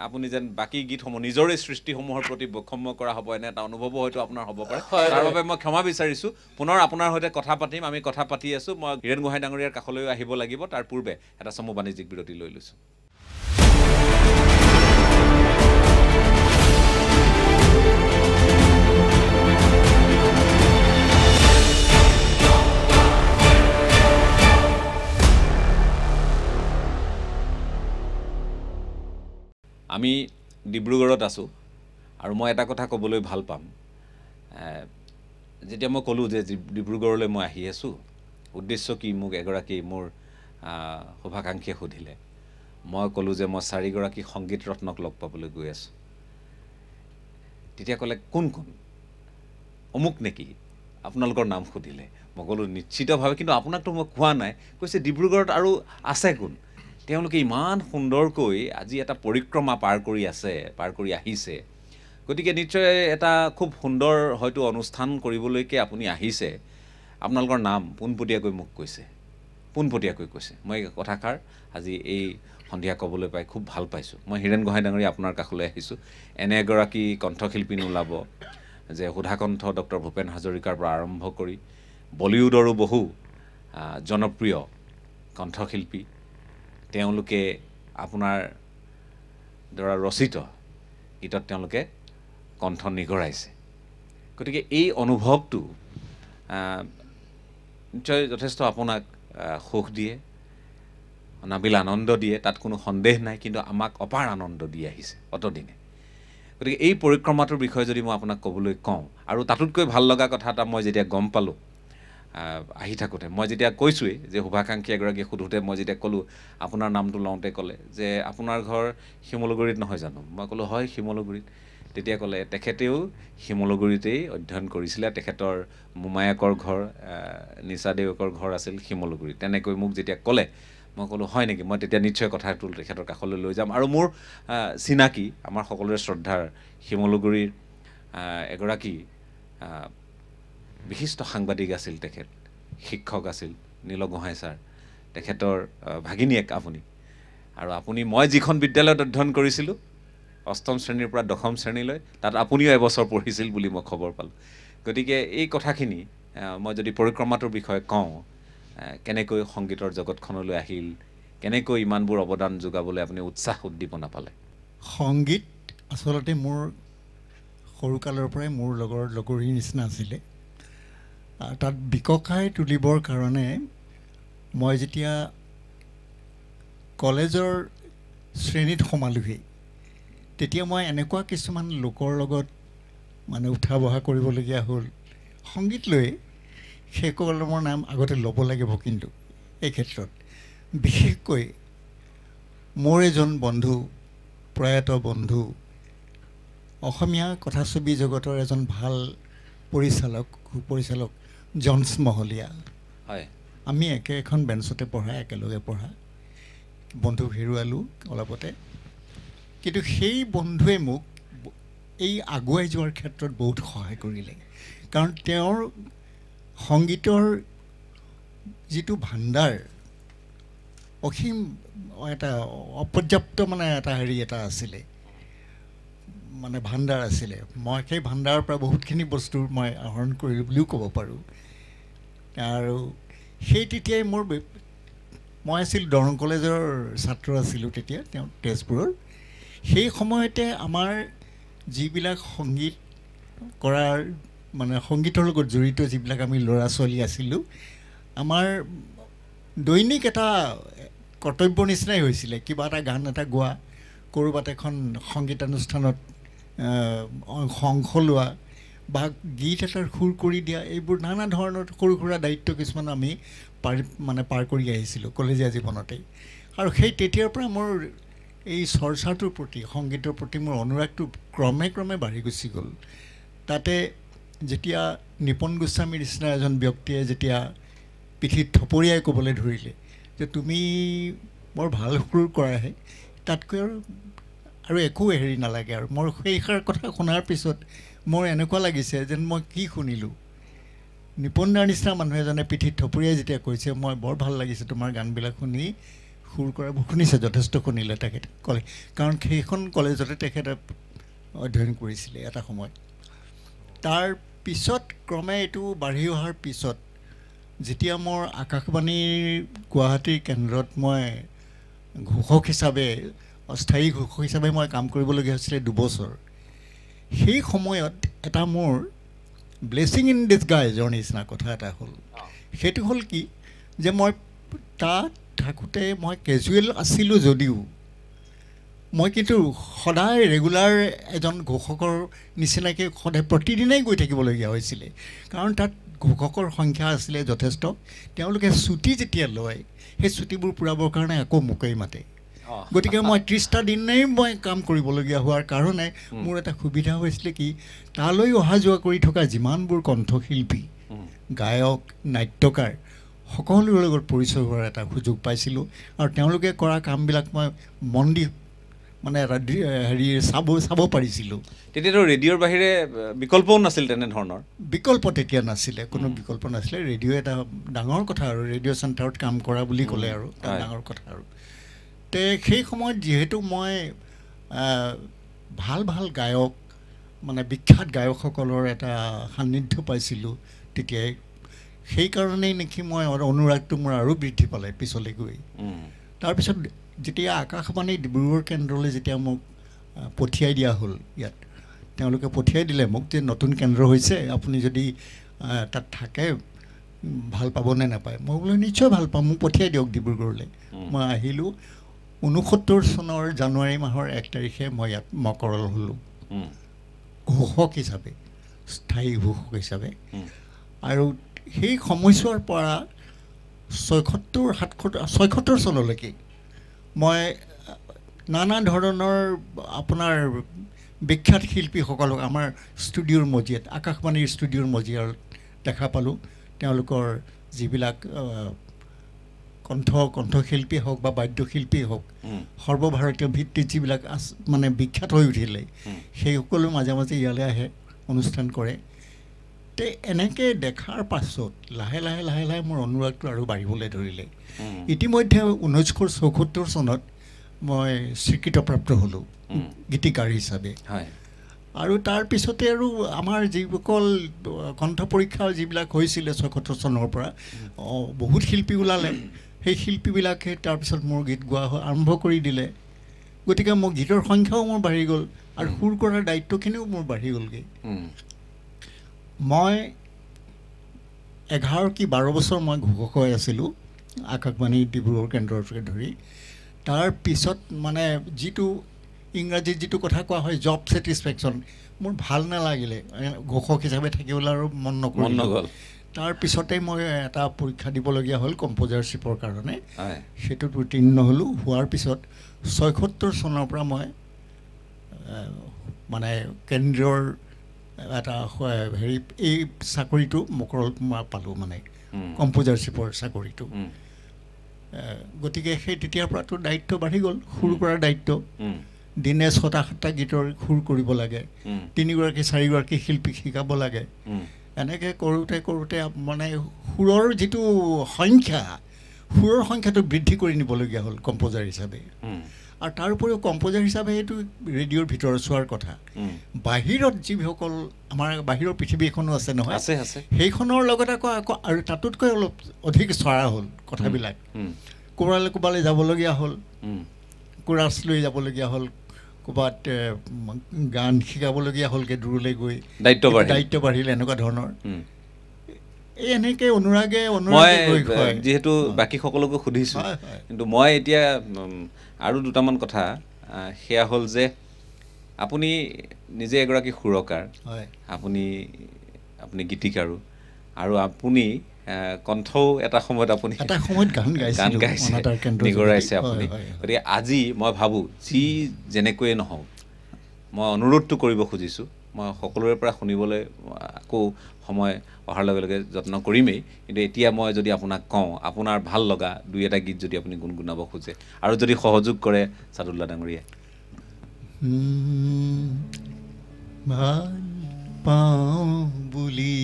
আপুনি যেন বাকী গীতসমূহ নিজৰে সৃষ্টিসমূহৰ প্ৰতি বৈষম্য কৰা হ'ব এনে এটা অনুভৱো হয়তো আপোনাৰ হ'ব পাৰে তাৰ বাবে মই ক্ষমা বিচাৰিছোঁ পুনৰ আপোনাৰ সৈতে কথা পাতিম আমি কথা পাতি আছোঁ মই হীৰেণ গোহাঁই ডাঙৰীয়াৰ কাষলৈও আহিব লাগিব তাৰ পূৰ্বে এটা চমু বাণিজ্যিক বিৰতি লৈ লৈছোঁ আমি ডিব্ৰুগড়ত আছোঁ আৰু মই এটা কথা ক'বলৈ ভাল পাম যেতিয়া মই ক'লোঁ যে ডিব্ৰুগড়লৈ মই আহি আছোঁ উদ্দেশ্য কি মোক এগৰাকী মোৰ শুভাকাংক্ষীয়ে সুধিলে মই ক'লোঁ যে মই 4গৰাকী সংগীত ৰত্নক লগ পাবলৈ গৈ আছোঁ তেতিয়া ক'লে কোন কোন অমুক নেকি আপোনালোকৰ নাম সুধিলে মই ক'লোঁ নিশ্চিতভাৱে কিন্তু আপোনাকতো মই কোৱা নাই কৈছে ডিব্ৰুগড়ত আৰু আছে কোন তেওঁলোকে ইমান সুন্দৰকৈ আজি এটা পৰিক্ৰমা পাৰ কৰি আহিছে গতিকে নিশ্চয় এটা খুব সুন্দৰ হয়তো অনুষ্ঠান কৰিবলৈকে আপুনি আহিছে আপোনালোকৰ নাম পোনপটীয়াকৈ মোক কৈছে মই কথাষাৰ আজি এই সন্ধিয়া ক'বলৈ পাই খুব ভাল পাইছোঁ মই হীৰেণ গোহাঁই ডাঙৰীয়া আপোনাৰ কাষলৈ আহিছোঁ এনে এগৰাকী কণ্ঠশিল্পী নোলাব যে সুধাকণ্ঠ ডক্টৰ ভূপেন হাজৰিকাৰ পৰা আৰম্ভ কৰি বলিউডৰো বহু জনপ্ৰিয় কণ্ঠশিল্পী তেওঁলোকে আপোনাৰ দ্বাৰা ৰচিত গীতত তেওঁলোকে কণ্ঠ নিগৰাইছে গতিকে এই অনুভৱটো নিশ্চয় যথেষ্ট আপোনাক সুখ দিয়ে নাবিল আনন্দ দিয়ে তাত কোনো সন্দেহ নাই কিন্তু আমাক অপাৰ আনন্দ দি আহিছে অতদিনে গতিকে এই পৰিক্ৰমাটোৰ বিষয়ে যদি মই আপোনাক ক'বলৈ কওঁ আৰু তাতোতকৈ ভাল লগা কথা এটা মই যেতিয়া গম পালোঁ আহি থাকোঁতে মই যেতিয়া কৈছোঁৱেই যে শুভাকাংক্ষী এগৰাকীয়ে সোধোঁতে মই যেতিয়া ক'লোঁ আপোনাৰ নামটো লওঁতে ক'লে যে আপোনাৰ ঘৰ শিমলুগুৰিত নহয় জানো মই ক'লোঁ হয় শিমলুগুৰিত তেতিয়া ক'লে তেখেতেও শিমলুগুৰিতেই অধ্যয়ন কৰিছিলে তেখেতৰ মোমায়েকৰ ঘৰ নিচাদেৱকৰ ঘৰ আছিল শিমলুগুৰিত তেনেকৈ মোক যেতিয়া ক'লে মই ক'লোঁ হয় নেকি মই তেতিয়া নিশ্চয় কথাটো তেখেতৰ কাষলৈ লৈ যাম আৰু মোৰ চিনাকি আমাৰ সকলোৰে শ্ৰদ্ধাৰ শিমলুগুৰিৰ এগৰাকী বিশিষ্ট সাংবাদিক আছিল তেখেত শিক্ষক আছিল নীল গোহাঁই ছাৰ তেখেতৰ ভাগিনীয়েক আপুনি আৰু আপুনি মই যিখন বিদ্যালয়ত অধ্যয়ন কৰিছিলোঁ অষ্টম শ্ৰেণীৰ পৰা দশম শ্ৰেণীলৈ তাত আপুনিও এবছৰ পঢ়িছিল বুলি মই খবৰ পালোঁ গতিকে এই কথাখিনি মই যদি পৰিক্ৰমাটোৰ বিষয়ে কওঁ কেনেকৈ সংগীতৰ জগতখনলৈ আহিল কেনেকৈ ইমানবোৰ অৱদান যোগাবলৈ আপুনি উৎসাহ উদ্দীপনা পালে সংগীত আচলতে মোৰ সৰুকালৰ পৰাই মোৰ লগৰীৰ নিচিনা আছিলে তাত বিকশাই তুলিবৰ কাৰণে মই যেতিয়া কলেজৰ শ্ৰেণীত সোমালোহি তেতিয়া মই এনেকুৱা কিছুমান লোকৰ লগত মানে উঠা বহা কৰিবলগীয়া হ'ল সংগীত লৈ সেইসকলৰ নাম আগতে ল'ব লাগিব কিন্তু এই ক্ষেত্ৰত বিশেষকৈ মোৰ এজন বন্ধু প্ৰয়াত বন্ধু অসমীয়া কথাছবি জগতৰ এজন ভাল সুপৰিচালক জনছ মহলীয়া হয় আমি এখন বেঞ্চতে পঢ়া একেলগে পঢ়া বন্ধুক হেৰুৱালোঁ অলপতে কিন্তু সেই বন্ধুৱে মোক এই আগুৱাই যোৱাৰ ক্ষেত্ৰত বহুত সহায় কৰিলে কাৰণ তেওঁৰ সংগীতৰ যিটো ভাণ্ডাৰ অসীম এটা অপৰ্যাপ্ত মানে এটা এটা আছিলে মানে ভাণ্ডাৰ আছিলে মই সেই ভাণ্ডাৰৰ পৰা বহুতখিনি বস্তু মই আহৰণ কৰিলোঁ বুলিও ক'ব পাৰোঁ আৰু সেই তেতিয়াই মই আছিলোঁ দৰং কলেজৰ ছাত্ৰ আছিলোঁ তেতিয়া তেওঁ তেজপুৰৰ সেই সময়তে আমাৰ যিবিলাক সংগীত কৰাৰ মানে সংগীতৰ লগত জড়িত যিবিলাক আমি ল'ৰা ছোৱালী আছিলোঁ আমাৰ দৈনিক এটা কৰ্তব্য নিচিনাই হৈছিলে কিবা এটা গান এটা গোৱা ক'ৰবাত এখন সংগীতানুষ্ঠানত অংশ লোৱা বা গীত এটাৰ সুৰ কৰি দিয়া এইবোৰ নানা ধৰণৰ সৰু সুৰা দায়িত্ব কিছুমান আমি পাৰ কৰি আহিছিলোঁ কলেজীয়া জীৱনতেই আৰু সেই তেতিয়াৰ পৰা মোৰ এই চৰ্চাটোৰ প্ৰতি সংগীতৰ প্ৰতি মোৰ অনুৰাগটো ক্ৰমে বাঢ়ি গুচি গ'ল তাতে যেতিয়া নিপন গোস্বামীৰ নিচিনা এজন ব্যক্তিয়ে যেতিয়া পিঠিত থপৰিয়াই ক'বলৈ ধৰিলে যে তুমি বৰ ভাল সুৰ কৰাহে তাতকৈ আৰু একো হেৰি নালাগে আৰু মোৰ সেইষাৰ কথা শুনাৰ পিছত মোৰ এনেকুৱা লাগিছে যেন মই কি শুনিলোঁ নিপন দাৰ নিচিনা মানুহ এজনে পিঠিত থপৰিয়াই যেতিয়া কৈছে মই বৰ ভাল লাগিছে তোমাৰ গানবিলাক শুনি সুৰ কৰাবোৰ শুনিছে যথেষ্ট শুনিলে তেখেতে ক'লে কাৰণ সেইখন কলেজতে তেখেতে অধ্যয়ন কৰিছিলে এটা সময়ত তাৰ পিছত ক্ৰমে এইটো বাঢ়ি অহাৰ পিছত যেতিয়া মোৰ আকাশবাণীৰ গুৱাহাটীৰ কেন্দ্ৰত মই ঘোষক হিচাপে অস্থায়ী ঘোষক হিচাপে মই কাম কৰিবলগীয়া হৈছিলে 2 বছৰ সেই সময়ত এটা মোৰ ব্লেছিং ইন ডিছগাইজৰ নিচিনা কথা এটা হ'ল সেইটো হ'ল কি যে মই তাত থাকোঁতে মই কেজুৱেল আছিলোঁ যদিও মই কিন্তু সদায় ৰেগুলাৰ এজন ঘোষকৰ নিচিনাকৈ সদায় প্ৰতিদিনেই গৈ থাকিবলগীয়া হৈছিলে কাৰণ তাত ঘোষকৰ সংখ্যা আছিলে যথেষ্ট তেওঁলোকে ছুটি যেতিয়া লয় সেই ছুটিবোৰ পূৰাবৰ কাৰণে আকৌ মোকেই মাতে গতিকে মই 30টা দিনেই মই কাম কৰিবলগীয়া হোৱাৰ কাৰণে মোৰ এটা সুবিধা হৈছিলে কি তালৈ অহা যোৱা কৰি থকা যিমানবোৰ কণ্ঠশিল্পী গায়ক নাট্যকাৰ সকলোৰে লগত পৰিচয় হোৱাৰ এটা সুযোগ পাইছিলোঁ আৰু তেওঁলোকে কৰা কামবিলাক মই মন দি মানে হেৰি চাব পাৰিছিলোঁ তেতিয়াতো ৰেডিঅ'ৰ বাহিৰে বিকল্পও নাছিল তেনেধৰণৰ বিকল্প তেতিয়া নাছিলে কোনো বিকল্প নাছিলে ৰেডিঅ' এটা ডাঙৰ কথা আৰু ৰেডিঅ' চেণ্টাৰত কাম কৰা বুলি ক'লে আৰু ডাঙৰ কথা আৰু তে সেই সময়ত যিহেতু মই ভাল ভাল গায়ক মানে বিখ্যাত গায়কসকলৰ এটা সান্নিধ্য পাইছিলোঁ তেতিয়াই সেইকাৰণেই নেকি মই অনুৰাগটো মোৰ আৰু বৃদ্ধি পালে পিছলৈ গৈ তাৰপিছত যেতিয়া আকাশবাণী ডিব্ৰুগড় কেন্দ্ৰলৈ যেতিয়া মোক পঠিয়াই দিয়া হ'ল ইয়াত তেওঁলোকে পঠিয়াই দিলে মোক যে নতুন কেন্দ্ৰ হৈছে আপুনি যদি তাত থাকে ভাল পাবনে নাপায় মই বোলো নিশ্চয় ভাল পাম মোক পঠিয়াই দিয়ক ডিব্ৰুগড়লৈ মই আহিলোঁ 69 চনৰ জানুৱাৰী মাহৰ 1 তাৰিখে মই ইয়াত মকৰল হ'লোঁ ঘোষক হিচাপে স্থায়ী ঘোষক হিচাপে আৰু সেই সময়ছোৱাৰ পৰা 76 চনলৈকে মই নানা ধৰণৰ আপোনাৰ বিখ্যাত শিল্পীসকলক আমাৰ ষ্টুডিঅ'ৰ মজিয়াত আকাশবাণীৰ ষ্টুডিঅ'ৰ মজিয়াত দেখা পালোঁ তেওঁলোকৰ যিবিলাক কণ্ঠশিল্পী হওক বা বাদ্যশিল্পী হওক সৰ্বভাৰতীয় ভিত্তিত যিবিলাক মানে বিখ্যাত হৈ উঠিলে সেই সকলো মাজে মাজে ইয়ালৈ আহে অনুষ্ঠান কৰে তে এনেকৈ দেখাৰ পাছত লাহে লাহে মোৰ অনুৰাগটো আৰু বাঢ়িবলৈ ধৰিলে ইতিমধ্যে 1974 চনত মই স্বীকৃতপ্ৰাপ্ত হ'লোঁ গীতিকাৰ হিচাপে আৰু তাৰপিছতে আৰু আমাৰ যিসকল কণ্ঠ পৰীক্ষা যিবিলাক হৈছিলে 76 চনৰ পৰা বহুত শিল্পী ওলালে সেই শিল্পীবিলাকে তাৰপিছত মোৰ গীত গোৱা আৰম্ভ কৰি দিলে গতিকে মোৰ গীতৰ সংখ্যাও মোৰ বাঢ়ি গ'ল আৰু সুৰ কৰাৰ দায়িত্বখিনিও মোৰ বাঢ়ি গ'লগৈ মই 11 কি 12 বছৰ মই ঘোষক হৈ আছিলোঁ আকাশবাণী ডিব্ৰুগড় কেন্দ্ৰকে ধৰি তাৰ পিছত মানে যিটো ইংৰাজীত যিটো কথা কোৱা হয় জব ছেটিছফেকশ্যন মোৰ ভাল নালাগিলে ঘোষক হিচাপে থাকিবলৈ আৰু মন নগ'ল তাৰপিছতে মই এটা পৰীক্ষা দিবলগীয়া হ'ল কম্প'জাৰশ্বিপৰ কাৰণে সেইটোত উত্তীৰ্ণ হ'লোঁ হোৱাৰ পিছত 76 চনৰ পৰা মই মানে কেন্দ্ৰৰ এটা হেৰি এই চাকৰিটো মকৰল পালোঁ মানে কম্প'জাৰশ্বিপৰ চাকৰিটো গতিকে সেই তেতিয়াৰ পৰাতো দায়িত্ব বাঢ়ি গ'ল সুৰ কৰাৰ দায়িত্ব দিনে 6টা গীতৰ সুৰ কৰিব লাগে 3গৰাকী 4গৰাকী শিল্পীক শিকাব লাগে এনেকৈ কৰোঁতে মানে সুৰৰ যিটো সুৰৰ সংখ্যাটো বৃদ্ধি কৰি নিবলগীয়া হ'ল কম্প'জাৰ হিচাপে আৰু তাৰ উপৰিও কম্প'জাৰ হিচাপে এইটো ৰেডিঅ'ৰ ভিতৰত চোৱাৰ কথা বাহিৰত যিসকল আমাৰ বাহিৰৰ পৃথিৱী এখনো আছে নহয় সেইখনৰ লগত আকৌ আৰু তাতোতকৈ অলপ অধিক চৰা হ'ল কথাবিলাক ক'ৰবালৈ যাবলগীয়া হ'ল কোৰাছ লৈ যাবলগীয়া হ'ল ক'ৰবাত গান শিকাবলগীয়া হ'লগৈ দূৰলৈ গৈ দায়িত্ব বাঢ়িল এনেকুৱা ধৰণৰ এই এনেকৈ অনুৰাগে যিহেতু বাকী সকলোকে সুধিছোঁ কিন্তু মই এতিয়া আৰু দুটামান কথা সেয়া হ'ল যে আপুনি নিজে এগৰাকী সুৰকাৰ আপুনি গীতিকাৰো আৰু আপুনি কণ্ঠও এটা সময়ত আপুনি গান গাইছে নিগৰাইছে আপুনি গতিকে আজি মই ভাবোঁ যি যেনেকৈয়ে নহওক মই অনুৰোধটো কৰিব খুজিছোঁ মই সকলোৰে পৰা শুনিবলৈ আকৌ সময় অহাৰ লগে লগে যত্ন কৰিমেই কিন্তু এতিয়া মই যদি আপোনাক কওঁ আপোনাৰ ভাল লগা 2-এটা গীত যদি আপুনি গুণগুণাব খোজে আৰু যদি সহযোগ কৰে ছাদুল্লা ডাঙৰীয়াই ভাল পাওঁ বুলি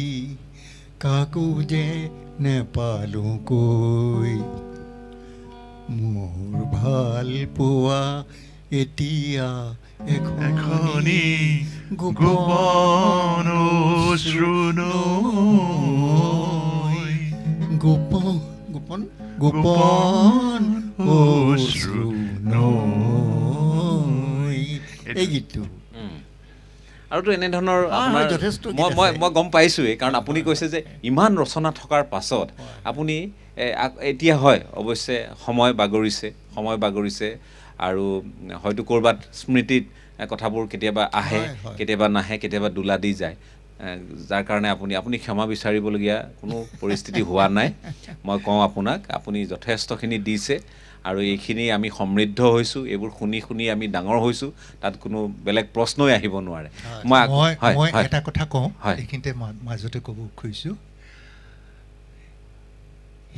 কাকো যে নেপালোঁ কৈ মোৰ ভাল পোৱা এতিয়া এখনি গোপন এই গীতটো আৰুতো এনেধৰণৰ মই গম পাইছোঁৱেই কাৰণ আপুনি কৈছে যে ইমান ৰচনা থকাৰ পাছত আপুনি এতিয়া হয় অৱশ্যে সময় বাগৰিছে আৰু হয়তো ক'ৰবাত স্মৃতিত কথাবোৰ কেতিয়াবা আহে কেতিয়াবা নাহে কেতিয়াবা দোলা দি যায় যাৰ কাৰণে আপুনি ক্ষমা বিচাৰিবলগীয়া কোনো পৰিস্থিতি হোৱা নাই মই কওঁ আপোনাক আপুনি যথেষ্টখিনি দিছে আৰু এইখিনি আমি সমৃদ্ধ হৈছোঁ এইবোৰ শুনি আমি ডাঙৰ হৈছোঁ তাত কোনো বেলেগ প্ৰশ্নই আহিব নোৱাৰে মই এটা কথা কওঁ এইখিনিতে মাজতে ক'ব খুজিছোঁ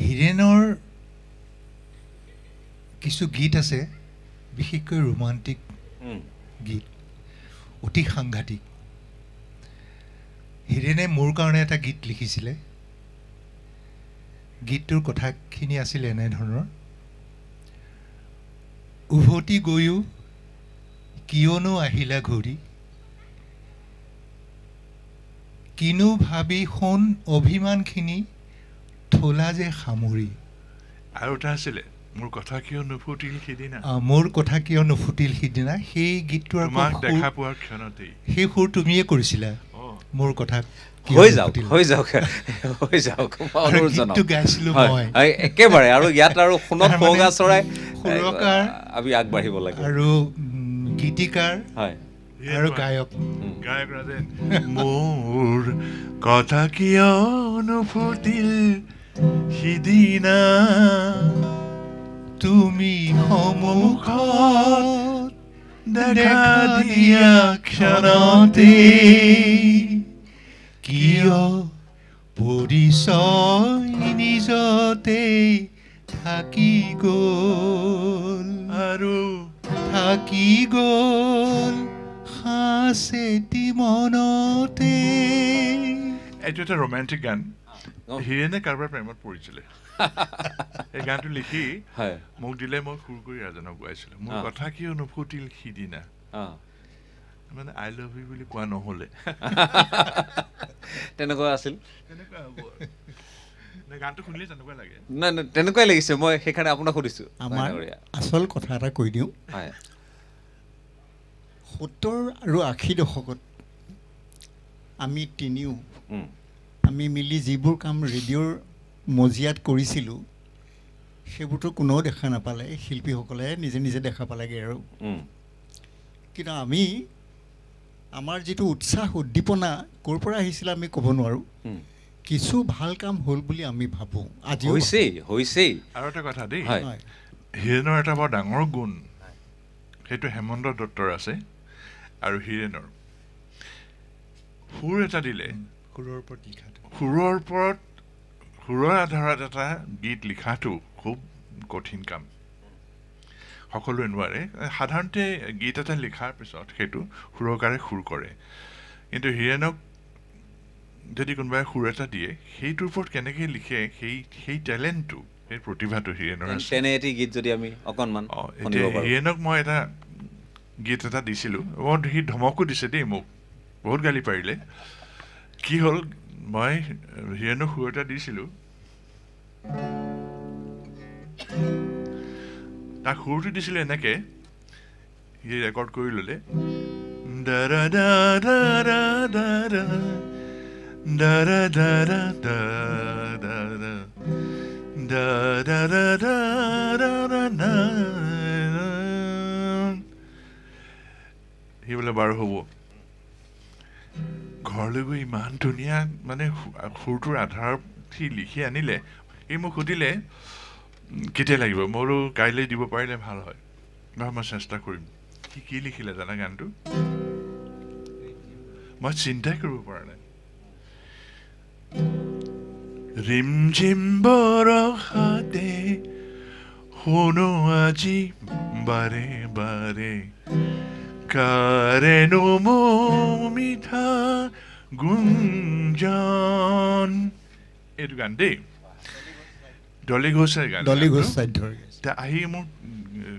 হীৰেণৰ কিছু গীত আছে বিশেষকৈ ৰোমান্টিক গীত অতি সাংঘাতিক হীৰেণে মোৰ কাৰণে এটা গীত লিখিছিলে গীতটোৰ কথাখিনি আছিলে এনেধৰণৰ উভতি গৈও কিয়নো আহিলা ঘূৰি কিনো ভাবি সোণ অভিমানখিনি থলা যে সামৰি আৰু এটা আছিলে মোৰ কথা কিয় নুফুটিল সিদিনা সেই গীতটোৰ দেখা পোৱাৰ ক্ষণতেই সেই সুৰ তুমিয়ে কৰিছিলা মোৰ কথা হৈ যাওক গাইছিলো মই একেবাৰে আৰু ইয়াত আৰু সোণত সুৱগা চৰাই সুৰকাৰ আমি আগবাঢ়িব লাগে আৰু গীতিকাৰ আৰু গায়ক ৰাজেন মোৰ কথা কিয় নুফুটিল সিদিনা তুমি সন্মুখত দেখা দিয়া ক্ষণতে কিয় পৰিচয় নিজতে থাকি গ'ল আৰু থাকি গ'ল সাঁচেতি মনতে এইটো এটা ৰোমান্টিক গান হীৰেণে কাৰোবাৰ প্ৰেমত পৰিছিলে এই গানটো লিখি মোক দিলে মই সুৰ কৰি ৰাজনক গাইছিলোঁ মোৰ কথা কিয় নুফুটিল সিদিনা মানে আই লাভ ইউ বুলি কোৱা নহ'লে তেনেকুৱা আছিল গানটো শুনিলে তেনেকুৱা লাগে নাই তেনেকুৱাই লাগিছে মই সেইকাৰণে আপোনাক সুধিছোঁ আমাৰ আচল কথা এটা কৈ দিওঁ 70 আৰু 80 দশকত আমি তিনিও আমি মিলি যিবোৰ কাম ৰেডিঅ'ৰ মজিয়াত কৰিছিলোঁ সেইবোৰতো কোনেও দেখা নাপালে শিল্পীসকলে নিজে নিজে দেখা পালেগৈ আৰু কিন্তু আমি আমাৰ যিটো উৎসাহ উদ্দীপনা ক'ৰ পৰা আহিছিলে আমি ক'ব নোৱাৰোঁ কিছু ভাল কাম হ'ল বুলি আমি ভাবোঁ আজি হৈছেই আৰু এটা কথা দেই হীৰেণৰ এটা বৰ ডাঙৰ গুণ সেইটো হেমন্ত দত্তৰ আছে আৰু হীৰেণৰ সুৰ এটা দিলে সুৰৰ ওপৰত সুৰৰ আধাৰত এটা গীত লিখাটো খুব কঠিন কাম সকলোৱে নোৱাৰে সাধাৰণতে গীত এটা লিখাৰ পিছত সেইটো সুৰকাৰে সুৰ কৰে কিন্তু হীৰেণক যদি কোনোবাই সুৰ এটা দিয়ে সেইটোৰ ওপৰত কেনেকৈ লিখে সেই টেলেণ্টটো সেই প্ৰতিভাটো হীৰেণৰ আছে তেনে এটি গীত যদি আমি অকণমান হীৰেণক মই এটা গীত এটা দিছিলোঁ সি ধমকো দিছে দেই মোক বহুত গালি পাৰিলে কি হ'ল মই হীৰেণক সুৰ এটা দিছিলোঁ তাক সুৰটো দিছিলোঁ এনেকৈ সি ৰেকৰ্ড কৰি ল'লে দাৰা দা দাৰা দাৰা দাৰা দাৰা দাৰা দাৰা সি বোলে বাৰু হ'ব ঘৰলৈ গৈ ইমান ধুনীয়া মানে সুৰটোৰ আধাৰত সি লিখি আনিলে সি মোক সুধিলে কেতিয়া লাগিব মোৰো কাইলৈ দিব পাৰিলে ভাল হয় বা মই চেষ্টা কৰিম সি কি লিখিলে জানা গানটো মই চিন্তাই কৰিব পৰা নাই ৰিমঝিম বৰষাতে শুনো আজি বাৰে বাৰে কাৰেনো মিঠা গুঞ্জন এইটো গান দেই ডলি ঘোষাই গান আহি মোক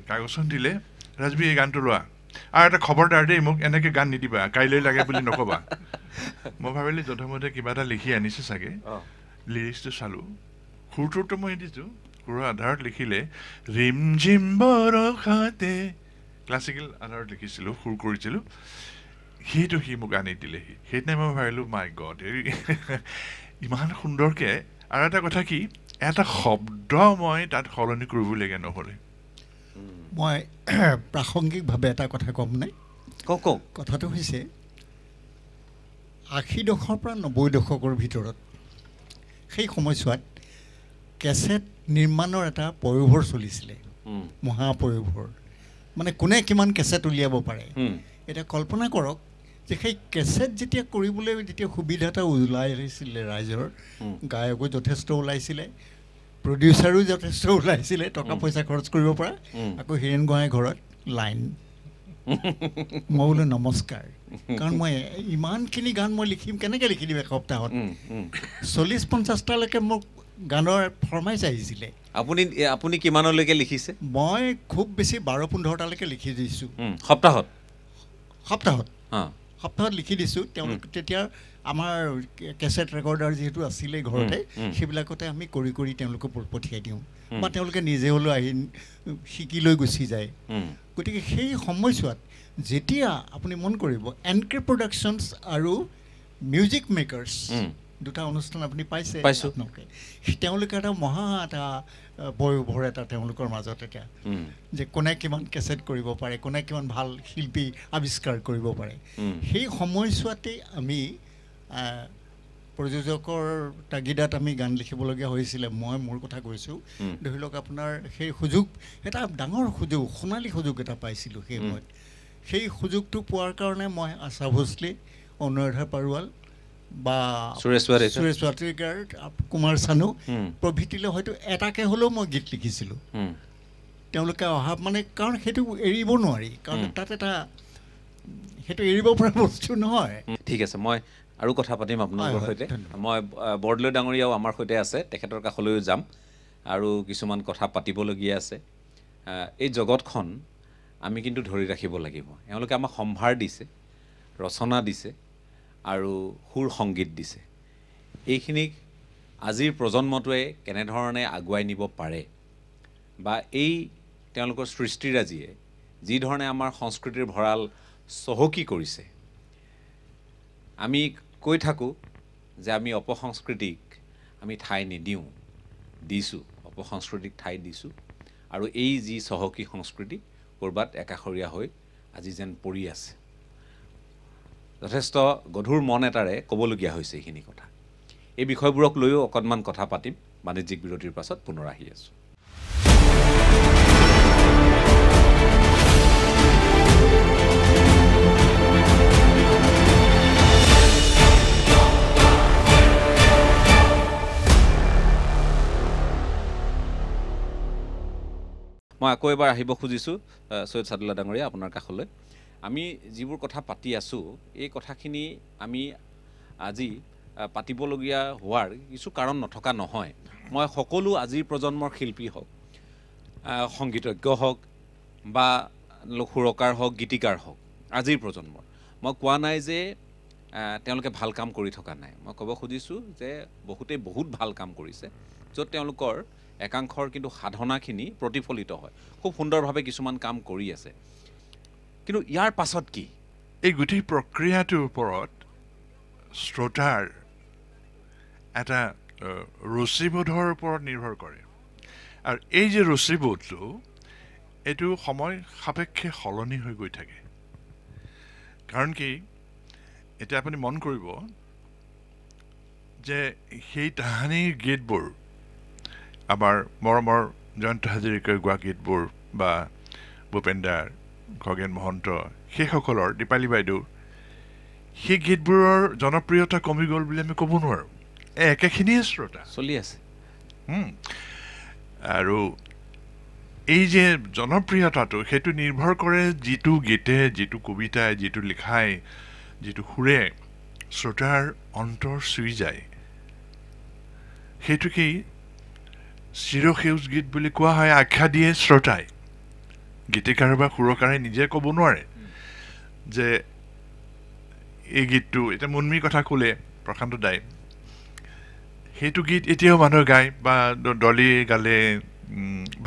কাগজখন দিলে ৰাজবি এই গানটো লোৱা আৰু এটা খবৰদাৰ দেই মোক এনেকৈ গান নিদিবা কাইলৈ লাগে বুলি নক'বা মই ভাবিলোঁ যধমতে কিবা এটা লিখি আনিছে চাগে লিৰিক্সটো চালোঁ সুৰটোতো মই দিছোঁ সুৰৰ আধাৰত লিখিলে ৰিমঝিম বৰষাতে ক্লাছিকেল আধাৰত লিখিছিলোঁ সুৰ কৰিছিলোঁ সেইটো সি মোক আনি দিলেহি সেইদিনাই মই ভাবিলোঁ মাই গড ইমান সুন্দৰকৈ আৰু এটা কথা কি এটা শব্দ মই তাত সলনি কৰিবলগীয়া নহ'লে মই প্ৰাসংগিকভাৱে এটা কথা ক'ম নাই কওক কথাটো হৈছে ৮০ দশকৰ পৰা ৯০ দশকৰ ভিতৰত সেই সময়ছোৱাত কেছেট নিৰ্মাণৰ এটা পয়োভৰ চলিছিলে মহাপয়োভৰ মানে কোনে কিমান কেছেট উলিয়াব পাৰে এতিয়া কল্পনা কৰক যে সেই কেছেট যেতিয়া কৰিবলৈ যেতিয়া সুবিধা এটা ওলাই আহিছিলে ৰাইজৰ গায়কো যথেষ্ট ওলাইছিলে প্ৰডিউচাৰো যথেষ্ট ওলাইছিলে টকা পইচা খৰচ কৰিব পৰা আকৌ হীৰেণ গোহাঁইৰ ঘৰত লাইন মই বোলো নমস্কাৰ কাৰণ মই ইমানখিনি গান মই লিখিম কেনেকৈ লিখি দিম এসপ্তাহত ৪০-৫০টালৈকে মোক গানৰ ফৰমাইছ আহিছিলে আপুনি কিমানলৈকে লিখিছে মই খুব বেছি ১২-১৫টালৈকে লিখি দিছোঁ সপ্তাহত লিখি দিছোঁ তেওঁলোক তেতিয়া আমাৰ কেছেট ৰেকৰ্ডাৰ যিহেতু আছিলে ঘৰতে সেইবিলাকতে আমি কৰি কৰি তেওঁলোকক পঠিয়াই দিওঁ বা তেওঁলোকে নিজে হ'লেও আহি শিকি লৈ গুচি যায় গতিকে সেই সময়ছোৱাত যেতিয়া আপুনি মন কৰিব এনকে প্ৰডাকশ্যনছ আৰু মিউজিক মেকাৰ্ছ দুটা অনুষ্ঠান আপুনি পাইছে তেওঁলোকে এটা মহা এটা পয়োভৰ এটা তেওঁলোকৰ মাজত এতিয়া যে কোনে কিমান কেছেট কৰিব পাৰে কোনে কিমান ভাল শিল্পী আৱিষ্কাৰ কৰিব পাৰে সেই সময়ছোৱাতেই আমি প্ৰযোজকৰ তাগিদাত আমি গান লিখিবলগীয়া হৈছিলে মই মোৰ কথা কৈছোঁ ধৰি লওক আপোনাৰ সেই সুযোগ এটা ডাঙৰ সুযোগ সোণালী সুযোগ এটা পাইছিলোঁ সেই সময়ত সেই সুযোগটো পোৱাৰ কাৰণে মই আশা ভোছলে অনুৰাধা পাৰোৱাল বা সুৰেশ ৱাটেকাৰ কুমাৰ চানু প্ৰভৃতিলৈ হয়তো এটাকে হ'লেও মই গীত লিখিছিলোঁ তেওঁলোকে অহা মানে কাৰণ সেইটো এৰিব নোৱাৰি কাৰণ তাত এটা সেইটো এৰিব পৰা বস্তু নহয় ঠিক আছে মই আৰু কথা পাতিম আপোনালোকৰ সৈতে মই বৰদলৈ ডাঙৰীয়াও আমাৰ সৈতে আছে তেখেতৰ কাষলৈও যাম আৰু কিছুমান কথা পাতিবলগীয়া আছে এই জগতখন আমি কিন্তু ধৰি ৰাখিব লাগিব এওঁলোকে আমাক সম্ভাৰ দিছে ৰচনা দিছে আৰু সুৰ সংগীত দিছে এইখিনিক আজিৰ প্ৰজন্মটোৱে কেনেধৰণে আগুৱাই নিব পাৰে বা এই তেওঁলোকৰ সৃষ্টিৰাজিয়ে যি ধৰণে আমাৰ সংস্কৃতিৰ ভঁৰাল চহকী কৰিছে আমি কৈ থাকোঁ যে আমি অপসংস্কৃতিক আমি ঠাই নিদিওঁ দিছোঁ অপসংস্কৃতিক ঠাই দিছোঁ আৰু এই যি চহকী সংস্কৃতি ক'ৰবাত একাষৰীয়া হৈ আজি যেন পৰি আছে যথেষ্ট গধুৰ মন এটাৰে ক'বলগীয়া হৈছে এইখিনি কথা এই বিষয়বোৰক লৈও অকণমান কথা পাতিম বাণিজ্যিক বিৰতিৰ পাছত পুনৰ আহি আছোঁ মই আকৌ এবাৰ আহিব খুজিছোঁ সৈয়দ ছাদুল্লাহ ডাঙৰীয়া আপোনাৰ কাষলৈ আমি যিবোৰ কথা পাতি আছোঁ এই কথাখিনি আমি আজি পাতিবলগীয়া হোৱাৰ কিছু কাৰণ নথকা নহয় মই সকলো আজিৰ প্ৰজন্মৰ শিল্পী হওক সংগীতজ্ঞ হওক বা সুৰকাৰ হওক গীতিকাৰ হওক আজিৰ প্ৰজন্মৰ মই কোৱা নাই যে তেওঁলোকে ভাল কাম কৰি থকা নাই মই ক'ব খুজিছোঁ যে বহুতেই বহুত ভাল কাম কৰিছে য'ত তেওঁলোকৰ একাংশৰ কিন্তু সাধনাখিনি প্ৰতিফলিত হয় খুব সুন্দৰভাৱে কিছুমান কাম কৰি আছে কিন্তু ইয়াৰ পাছত কি এই গোটেই প্ৰক্ৰিয়াটোৰ ওপৰত শ্ৰোতাৰ এটা ৰুচিবোধৰ ওপৰত নিৰ্ভৰ কৰে আৰু এই যে ৰুচিবোধটো এইটো সময় সাপেক্ষে সলনি হৈ গৈ থাকে কাৰণ কি এতিয়া আপুনি মন কৰিব যে সেই তাহানিৰ গীতবোৰ আমাৰ মৰমৰ জয়ন্ত হাজৰিকাৰ গোৱা গীতবোৰ বা ভূপেন্দাৰ খগেন মহন্ত সেইসকলৰ দীপালী বাইদেউ সেই গীতবোৰৰ জনপ্ৰিয়তা কমি গ'ল বুলি আমি ক'ব নোৱাৰোঁ একেখিনিয়ে শ্ৰোতা চলি আছে আৰু এই যে জনপ্ৰিয়তাটো সেইটো নিৰ্ভৰ কৰে যিটো গীতে যিটো কবিতাই যিটো লিখাই যিটো সুৰে শ্ৰোতাৰ অন্তৰ চুই যায় সেইটোকেই চিৰসেউজ গীত বুলি কোৱা হয় আখ্যা দিয়ে শ্ৰোতাই গীতিকাৰ বা সুৰকাৰে নিজে ক'ব নোৱাৰে যে এই গীতটো এতিয়া মুন্মীৰ কথা ক'লে প্ৰশান্ত দাই সেইটো গীত এতিয়াও মানুহে গায় বা ডলি গালে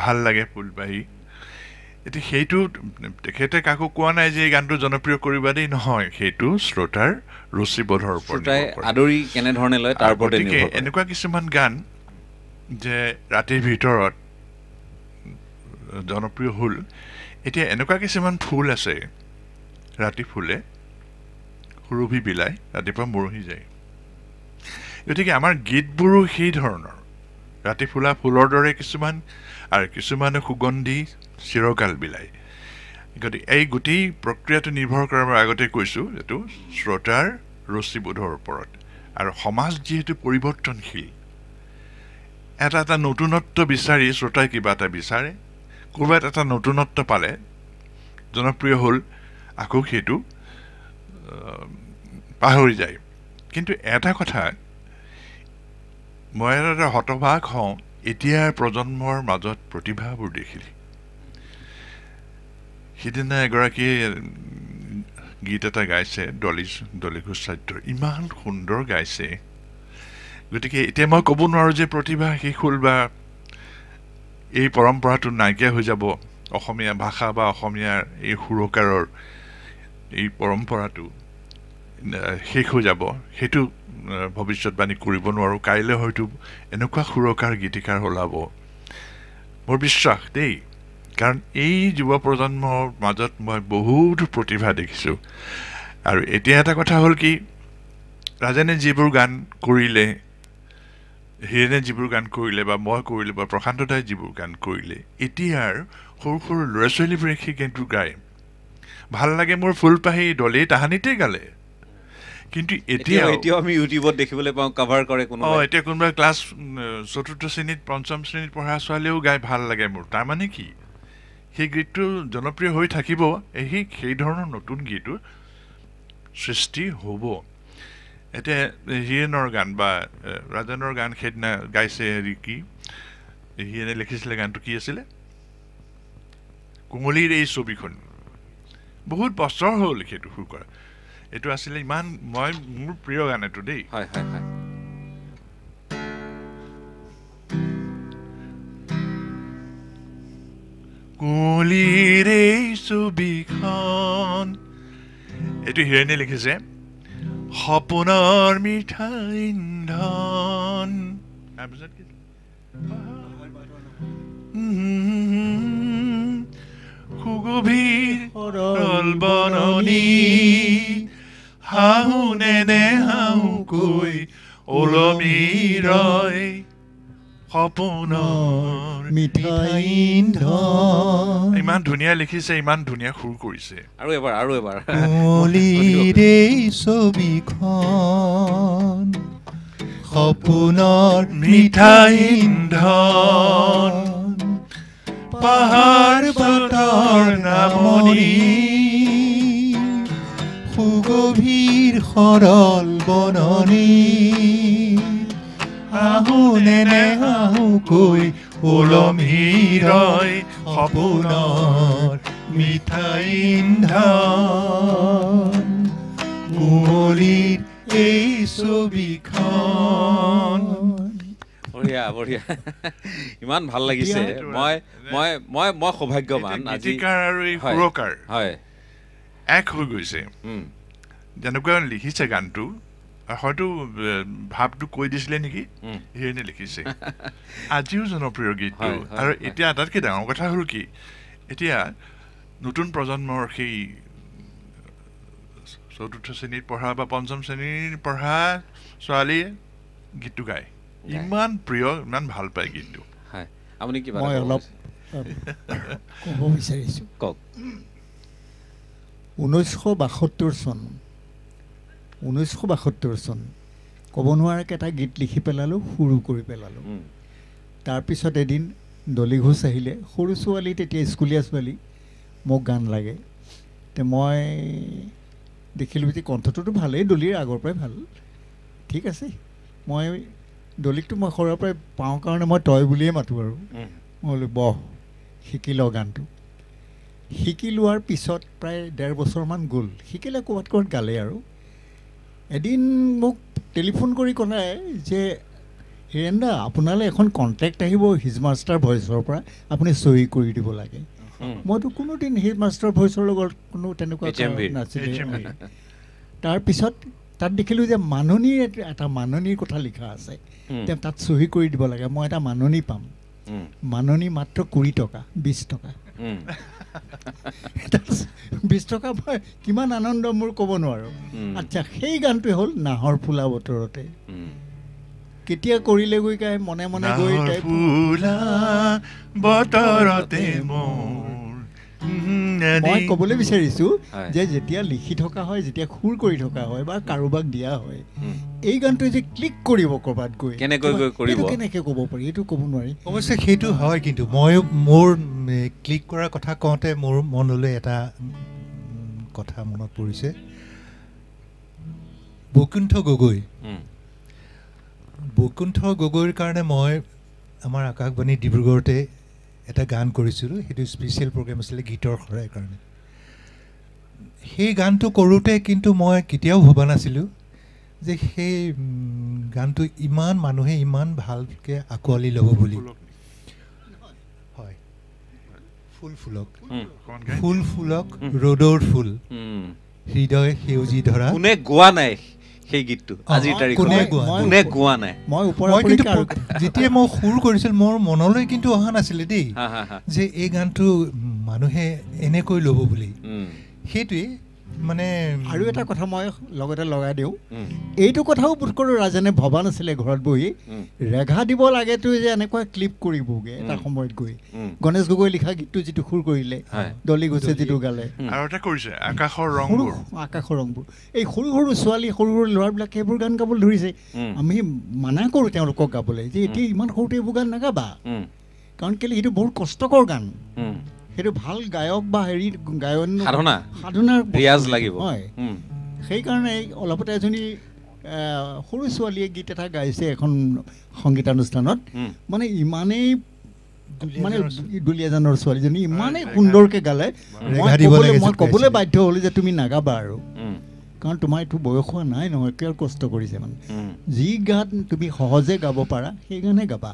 ভাল লাগে ফুলবাহী এতিয়া সেইটো তেখেতে কাকো কোৱা নাই যে এই গানটো জনপ্ৰিয় কৰিবা দেই নহয় সেইটো শ্ৰোতাৰ ৰুচিবোধৰ ওপৰত আদৰি কেনেধৰণে লয় তাৰ ওপৰতে নিৰ্ভৰ কৰে এনেকুৱা কিছুমান গান যে ৰাতিৰ ভিতৰত জনপ্ৰিয় হ'ল এতিয়া এনেকুৱা কিছুমান ফুল আছে ৰাতি ফুলে সুৰভি বিলাই ৰাতিপুৱা মৰহি যায় গতিকে আমাৰ গীতবোৰো সেই ধৰণৰ ৰাতি ফুলা ফুলৰ দৰে কিছুমান আৰু কিছুমানে সুগন্ধি চিৰকাল বিলায় গতিকে এই গোটেই প্ৰক্ৰিয়াটো নিৰ্ভৰ কৰে মই আগতে কৈছোঁ এইটো শ্ৰোতাৰ ৰুচিবোধৰ ওপৰত আৰু সমাজ যিহেতু পৰিৱৰ্তনশীল এটা নতুনত্ব বিচাৰি শ্ৰোতাই কিবা এটা বিচাৰে ক'ৰবাত এটা নতুনত্ব পালে জনপ্ৰিয় হ'ল আকৌ সেইটো পাহৰি যায় কিন্তু এটা কথা মই এটা হতবাক হওঁ এতিয়াৰ প্ৰজন্মৰ মাজত প্ৰতিভাবোৰ দেখিলে সিদিনা এগৰাকীয়ে গীত এটা গাইছে ডলি ঘোষাদ্যৰ ইমান সুন্দৰ গাইছে গতিকে এতিয়া মই ক'ব নোৱাৰোঁ যে প্ৰতিভা শেষ হ'ল বা এই পৰম্পৰাটো নাইকিয়া হৈ যাব অসমীয়া ভাষা বা অসমীয়াৰ এই সুৰকাৰৰ এই পৰম্পৰাটো শেষ হৈ যাব সেইটো ভৱিষ্যতবাণী কৰিব নোৱাৰোঁ কাইলৈ হয়তো এনেকুৱা সুৰকাৰ গীতিকাৰ ওলাব মোৰ বিশ্বাস দেই কাৰণ এই যুৱ প্ৰজন্মৰ মাজত মই বহুত প্ৰতিভা দেখিছোঁ আৰু এতিয়া এটা কথা হ'ল কি ৰাজেনে যিবোৰ গান কৰিলে হীৰেনে যিবোৰ গান কৰিলে বা মই কৰিলে বা প্ৰশান্ত দাই যিবোৰ গান কৰিলে এতিয়াৰ সৰু সৰু ল'ৰা ছোৱালীবোৰে সেই গানটো গায় ভাল লাগে মোৰ ফুলপাহি ডলি তাহানিতে গালে কিন্তু এতিয়াও আমি ইউটিউবত দেখিবলৈ পাওঁ কভাৰ কৰে এতিয়া কোনোবা ক্লাছ ৪ৰ্থ শ্ৰেণীত ৫ম শ্ৰেণীত পঢ়া ছোৱালীও গাই ভাল লাগে মোৰ তাৰমানে কি সেই গীতটো জনপ্ৰিয় হৈ থাকিব সেই ধৰণৰ নতুন গীতো সৃষ্টি হ'ব এতিয়া হীৰেনৰ গান বা ৰাজেনৰ গান সেইদিনা গাইছে হেৰি কি হীৰেনে লিখিছিলে গানটো কি আছিলে কুঁৱলীৰ এই ছবিখন বহুত বছৰ হ'ল সেইটো সুৰ কৰা এইটো আছিলে ইমান মোৰ প্ৰিয় গান এইটো দেই কুঁৱলীৰ এই ছবিখন এইটো হীৰেনে লিখিছে সপোনৰ মিঠা ইন্ধন তাৰপিছত কি সুগভীৰ সৰল বননি হাহুনে নে হাহুকৈ ওলমি ৰয় সপোনৰ মিঠা ইন্ধন ইমান ধুনীয়া লিখিছে ইমান ধুনীয়া সুৰ কৰিছে আৰু এবাৰ কুঁৱলীৰ এই ছবিখন সপোনৰ মিঠা ইন্ধন পাহাৰ পৰ্বতৰ নামনি সুগভীৰ সৰল বননি আহুনে নে আহুকৈ ওলমি ৰয় সপোনৰ মিঠা ইন্ধন কুঁৱলীৰ এই ছবিখন বঢ়িয়া ইমান ভাল লাগিছে মই সৌভাগ্যৱান আজি আৰু এই সুৰকাৰ হয় এক হৈ গৈছে যেনেকুৱা লিখিছে গানটো হয়তো ভাৱটো কৈ দিছিলে নেকি হীৰেনে লিখিছে আজিও জনপ্ৰিয় গীতটো আৰু এতিয়া আটাইতকৈ ডাঙৰ কথা হ'ল কি এতিয়া নতুন প্ৰজন্মৰ সেই ৪ৰ্থ শ্ৰেণীত পঢ়া বা ৫ম শ্ৰেণীৰ পঢ়া ছোৱালীয়ে গীতটো গায় ইমান প্ৰিয় ইমান ভাল পায় গীতটো আপুনি কিবা মই অলপ ক'ব বিচাৰিছোঁ কওক ১৯৭২ চন ক'ব নোৱাৰাকৈ এটা গীত লিখি পেলালোঁ সুৰো কৰি পেলালোঁ তাৰপিছত এদিন ডলি ঘোষ আহিলে সৰু ছোৱালী তেতিয়া স্কুলীয়া ছোৱালী মোক গান লাগে তে মই দেখিলোঁ যে কণ্ঠটোতো ভালেই ডলিৰ আগৰ পৰাই ভাল ঠিক আছে মই ডলিকটো মই সৰুৰে পৰাই পাওঁ কাৰণে মই তই বুলিয়ে মাতোঁ আৰু মই বোলো বহ শিকি লওঁ গানটো শিকি লোৱাৰ পিছত প্ৰায় ১.৫ বছৰমান গ'ল শিকিলে ক'ৰবাত গালে আৰু এদিন মোক টেলিফোন কৰি ক'লে যে হীৰেন দা আপোনালৈ এখন কণ্টেক্ট আহিব হিজ মাষ্টাৰ ভইচৰ পৰা আপুনি চহী কৰি দিব লাগে মইতো কোনোদিন হিজ মাষ্টাৰ ভইচৰ লগত কোনো তেনেকুৱা নাছিলে তাৰপিছত তাত দেখিলোঁ যে মাননীৰ এটা মাননীৰ কথা লিখা আছে তাত চহী কৰি দিব লাগে মই এটা মাননী পাম মাননি মাত্ৰ 20 টকা 20 টকা 20 টকা মই কিমান আনন্দ মোৰ ক'ব নোৱাৰোঁ আচ্ছা সেই গানটোৱে হ'ল নাহৰ ফুলা বতৰতে কেতিয়া কৰিলে গৈ কাই মনে মনে গৈ নাহৰ ফুলা বতৰতে মই ক'বলৈ বিচাৰিছোঁ যে যেতিয়া লিখি থকা হয় যেতিয়া সুৰ কৰি থকা হয় বা কাৰোবাক দিয়া হয় এই গানটোৱে যে ক্লিক কৰিব ক'ৰবাত গৈ কেনেকৈ ক'ব পাৰি এইটো ক'ব নোৱাৰি অৱশ্যে সেইটো হয় কিন্তু মই মোৰ ক্লিক কৰাৰ কথা কওঁতে মোৰ মনলৈ এটা কথা মনত পৰিছে বৈকুণ্ঠ গগৈৰ কাৰণে মই আমাৰ আকাশবাণী ডিব্ৰুগড়তে এটা গান কৰিছিলোঁ সেইটো স্পেচিয়েল প্ৰগ্ৰেম আছিলে গীতৰ শৰাইৰ কাৰণে সেই গানটো কৰোঁতে কিন্তু মই কেতিয়াও ভবা নাছিলোঁ যে সেই গানটো ইমান মানুহে ইমান ভালকৈ আঁকোৱালি ল'ব বুলি হয় ফুল ফুলক ৰ'দৰ ফুল হৃদয় সেউজী ধৰা কোনে গোৱা নাই সেই গীতটো আজিৰ তাৰিখত কোনে গোৱা নাই মই কিন্তু যেতিয়া মই সুৰ কৰিছিলোঁ মোৰ মনলৈ কিন্তু অহা নাছিলে দেই যে এই গানটো মানুহে এনেকৈ ল'ব বুলি সেইটোৱে মানে আৰু এটা কথা মই লগতে লগাই দিওঁ এইটো কথাও বোধ কৰোঁ ৰাজেনে ভবা নাছিলে ঘৰত বহি ৰেঘা দিব লাগেতো যে এনেকুৱা ক্লিপ কৰিবগৈ এটা সময়ত গৈ গণেশ গগৈ লিখা গীতটো যিটো সুৰ কৰিলে দলি গৈছে যিটো গালে আৰু এটা কৰিছে আকাশৰ ৰংবোৰ এই সৰু সৰু ছোৱালী সৰু সৰু ল'ৰাবিলাকে এইবোৰ গান গাবলৈ ধৰিছে আমি মানা কৰোঁ তেওঁলোকক গাবলৈ যে এতিয়া ইমান সৰুতে এইবোৰ গান নাগাবা কাৰণ কেলৈ সেইটো বহুত কষ্টকৰ গান সেইটো ভাল গায়ক বা হেৰি গায়ন সাধনাৰ ৰিয়াজ লাগিব হয় সেইকাৰণে অলপতে এজনী সৰু ছোৱালীয়ে গীত এটা গাইছে এখন সংগীতানুষ্ঠানত মানে ইমানেই মানে দুলীয়াজানৰ ছোৱালীজনী ইমানেই সুন্দৰকৈ গালে মই ক'বলৈ বাধ্য হ'লোঁ যে তুমি নাগাবা আৰু কাৰণ তোমাৰ এইটো বয়স হোৱা নাই নহয় কিয় কষ্ট কৰিছে মানে যি গান তুমি সহজে গাব পাৰা সেই গানে গাবা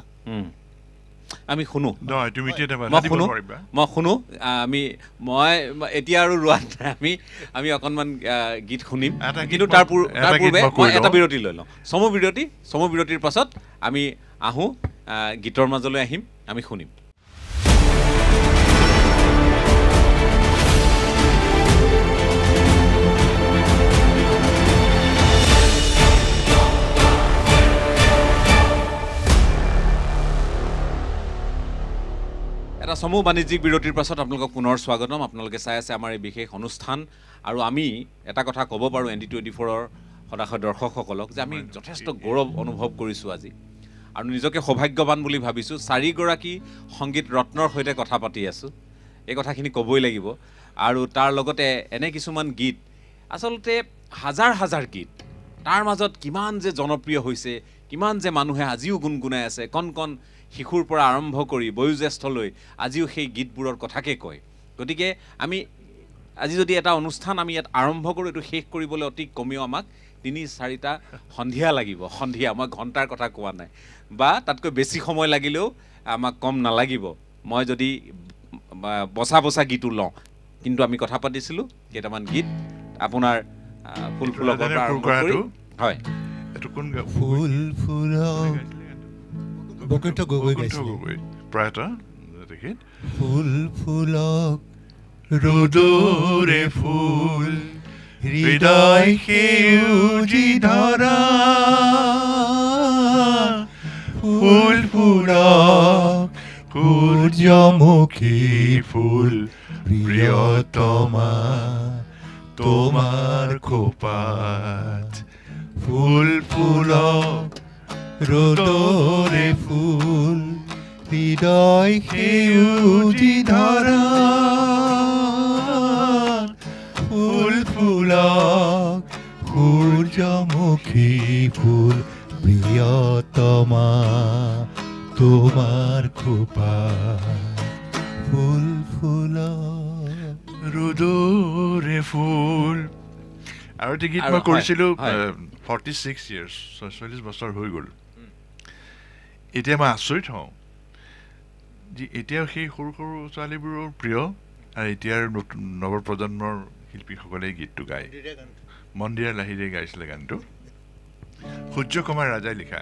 আমি শুনো মই শুনো মই এতিয়া আৰু ৰোৱা নাই আমি অকণমান গীত শুনিম কিন্তু তাৰ পূৰ্বে মই এটা বিৰতি লৈ লওঁ চমু বিৰতিৰ পাছত আমি আহোঁ গীতৰ মাজলৈ আহিম আমি শুনিম এটা চমু বাণিজ্যিক বিৰতিৰ পাছত আপোনালোকক পুনৰ স্বাগতম আপোনালোকে চাই আছে আমাৰ এই বিশেষ অনুষ্ঠান আৰু আমি এটা কথা ক'ব পাৰোঁ ND24ৰ সদাশয় দৰ্শকসকলক যে আমি যথেষ্ট গৌৰৱ অনুভৱ কৰিছোঁ আজি আৰু নিজকে সৌভাগ্যৱান বুলি ভাবিছোঁ 4গৰাকী সংগীত ৰত্নৰ সৈতে কথা পাতি আছোঁ এই কথাখিনি ক'বই লাগিব আৰু তাৰ লগতে এনে কিছুমান গীত আচলতে হাজাৰ হাজাৰ গীত তাৰ মাজত কিমান যে জনপ্ৰিয় হৈছে কিমান যে মানুহে আজিও গুণগুণাই আছে কণ কণ শিশুৰ পৰা আৰম্ভ কৰি বয়োজ্যেষ্ঠলৈ আজিও সেই গীতবোৰৰ কথাকে কয় গতিকে আমি আজি যদি এটা অনুষ্ঠান আমি ইয়াত আৰম্ভ কৰোঁ এইটো শেষ কৰিবলৈ অতি কমেও আমাক 3-4টা সন্ধিয়া লাগিব সন্ধিয়া মই ঘণ্টাৰ কথা কোৱা নাই বা তাতকৈ বেছি সময় লাগিলেও আমাক কম নালাগিব মই যদি বচা গীতো লওঁ কিন্তু আমি কথা পাতিছিলোঁ কেইটামান গীত আপোনাৰ ফুল ফুলকৰ পৰা আৰম্ভ কৰি হয় এইটো কোন ফুল ফুলক বৈকুণ্ঠ গগৈ গাইছিলে প্ৰায়টা ফুল ফুলক ৰ'দৰে ফুল হৃদয় সেউজী ধৰা ফুল ফুলক সূৰ্যমুখী ফুল প্ৰিয়তমা তোমাৰ খোপাত ফুল ফুলক ৰ'দৰে ফুল হৃদয় সেউজী ধৰা ফুল ফুলক সূৰ্যমুখী ফুল প্ৰিয়তমা তোমাৰ খোপাত ফুল ফুলক ৰ'দৰে ফুল আৰু এটা গীত মই কৰিছিলোঁ 46 years 40 বছৰ হৈ গ'ল এতিয়া মই আচৰিত হওঁ যে এতিয়াও সেই সৰু সৰু ছোৱালীবোৰৰ প্ৰিয় আৰু এতিয়াৰ নতুন নৱপ্ৰজন্মৰ শিল্পীসকলে গীতটো গায় মন্দিৰা লাহিৰে গাইছিলে গানটো সূৰ্য কুমাৰ ৰাজাই লিখা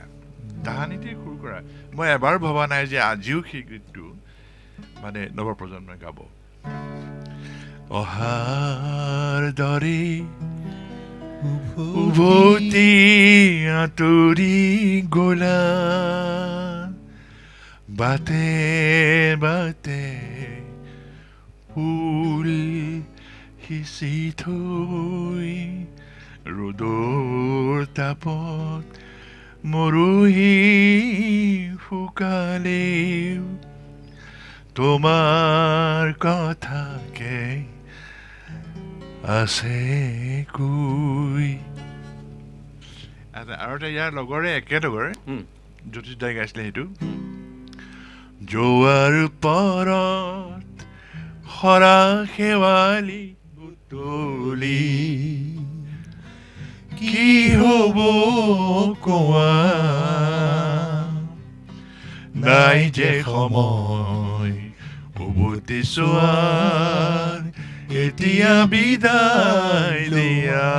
তাহানিতে সুৰ কৰা মই এবাৰ ভবা নাই যে আজিও সেই গীতটো মানে নৱপ্ৰজন্মই গাব অহাৰ দৰে উভতি আঁতৰি গলা বাটে বাটে ফুল সিঁচি থৈ ৰ'দৰ তাপত মৰহি শুকালেও তোমাৰ কথাকে আছে কৈ আৰু এটা ইয়াৰ লগৰে একেলগৰে জ্যোতিষ দাই গাইছিলে সেইটো জোৱাৰ পাৰত সৰা শেৱালি বুটলি কি হ'ব কোৱা নাই যে সময় উভতি চোৱাৰ এতিয়া বিদায় দিয়া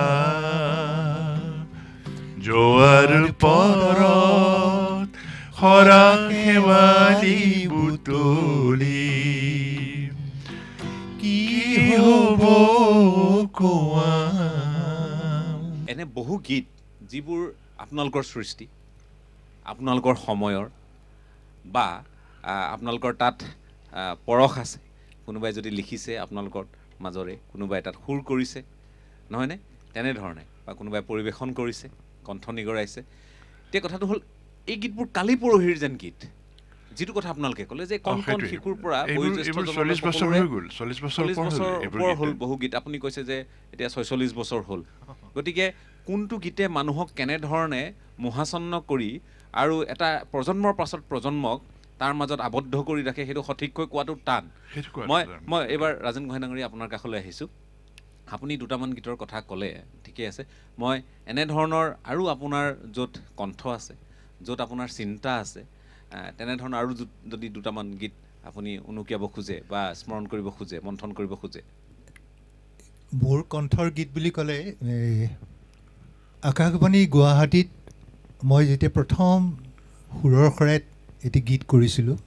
জোৱাৰ পাৰত সৰা শেৱালি বুটলি কি হ'ব কোৱা এনে বহু গীত যিবোৰ আপোনালোকৰ সৃষ্টি আপোনালোকৰ সময়ৰ বা আপোনালোকৰ তাত পৰশ আছে কোনোবাই যদি লিখিছে আপোনালোকৰ মাজৰে কোনোবাই তাত সুৰ কৰিছে নহয়নে তেনেধৰণে বা কোনোবাই পৰিৱেশন কৰিছে কণ্ঠ নিগৰাইছে এতিয়া কথাটো হ'ল এই গীতবোৰ কালি পৰহিৰ যেন গীত যিটো কথা আপোনালোকে ক'লে যে কণ কণ শিশুৰ পৰা 40 বছৰ হৈ গ'ল 40 বছৰ ওপৰ হ'ল বহু গীত আপুনি কৈছে যে এতিয়া 46 বছৰ হ'ল গতিকে কোনটো গীতে মানুহক কেনেধৰণে মোহাচন্ন কৰি আৰু এটা প্ৰজন্মৰ পাছত প্ৰজন্মক তাৰ মাজত আবদ্ধ কৰি ৰাখে সেইটো সঠিককৈ কোৱাটো টান মই এইবাৰ ৰাজেন গোহাঁই ডাঙৰী আপোনাৰ কাষলৈ আহিছোঁ আপুনি দুটামান গীতৰ কথা ক'লে ঠিকেই আছে মই এনেধৰণৰ আৰু আপোনাৰ য'ত কণ্ঠ আছে য'ত আপোনাৰ চিন্তা আছে তেনেধৰণৰ আৰু যদি দুটামান গীত আপুনি উনুকিয়াব খোজে বা স্মৰণ কৰিব খোজে মন্থন কৰিব খোজে মোৰ কণ্ঠৰ গীত বুলি ক'লে আকাশবাণী গুৱাহাটীত মই যেতিয়া প্ৰথম সুৰৰ শৰাইত এটি গীত কৰিছিলোঁ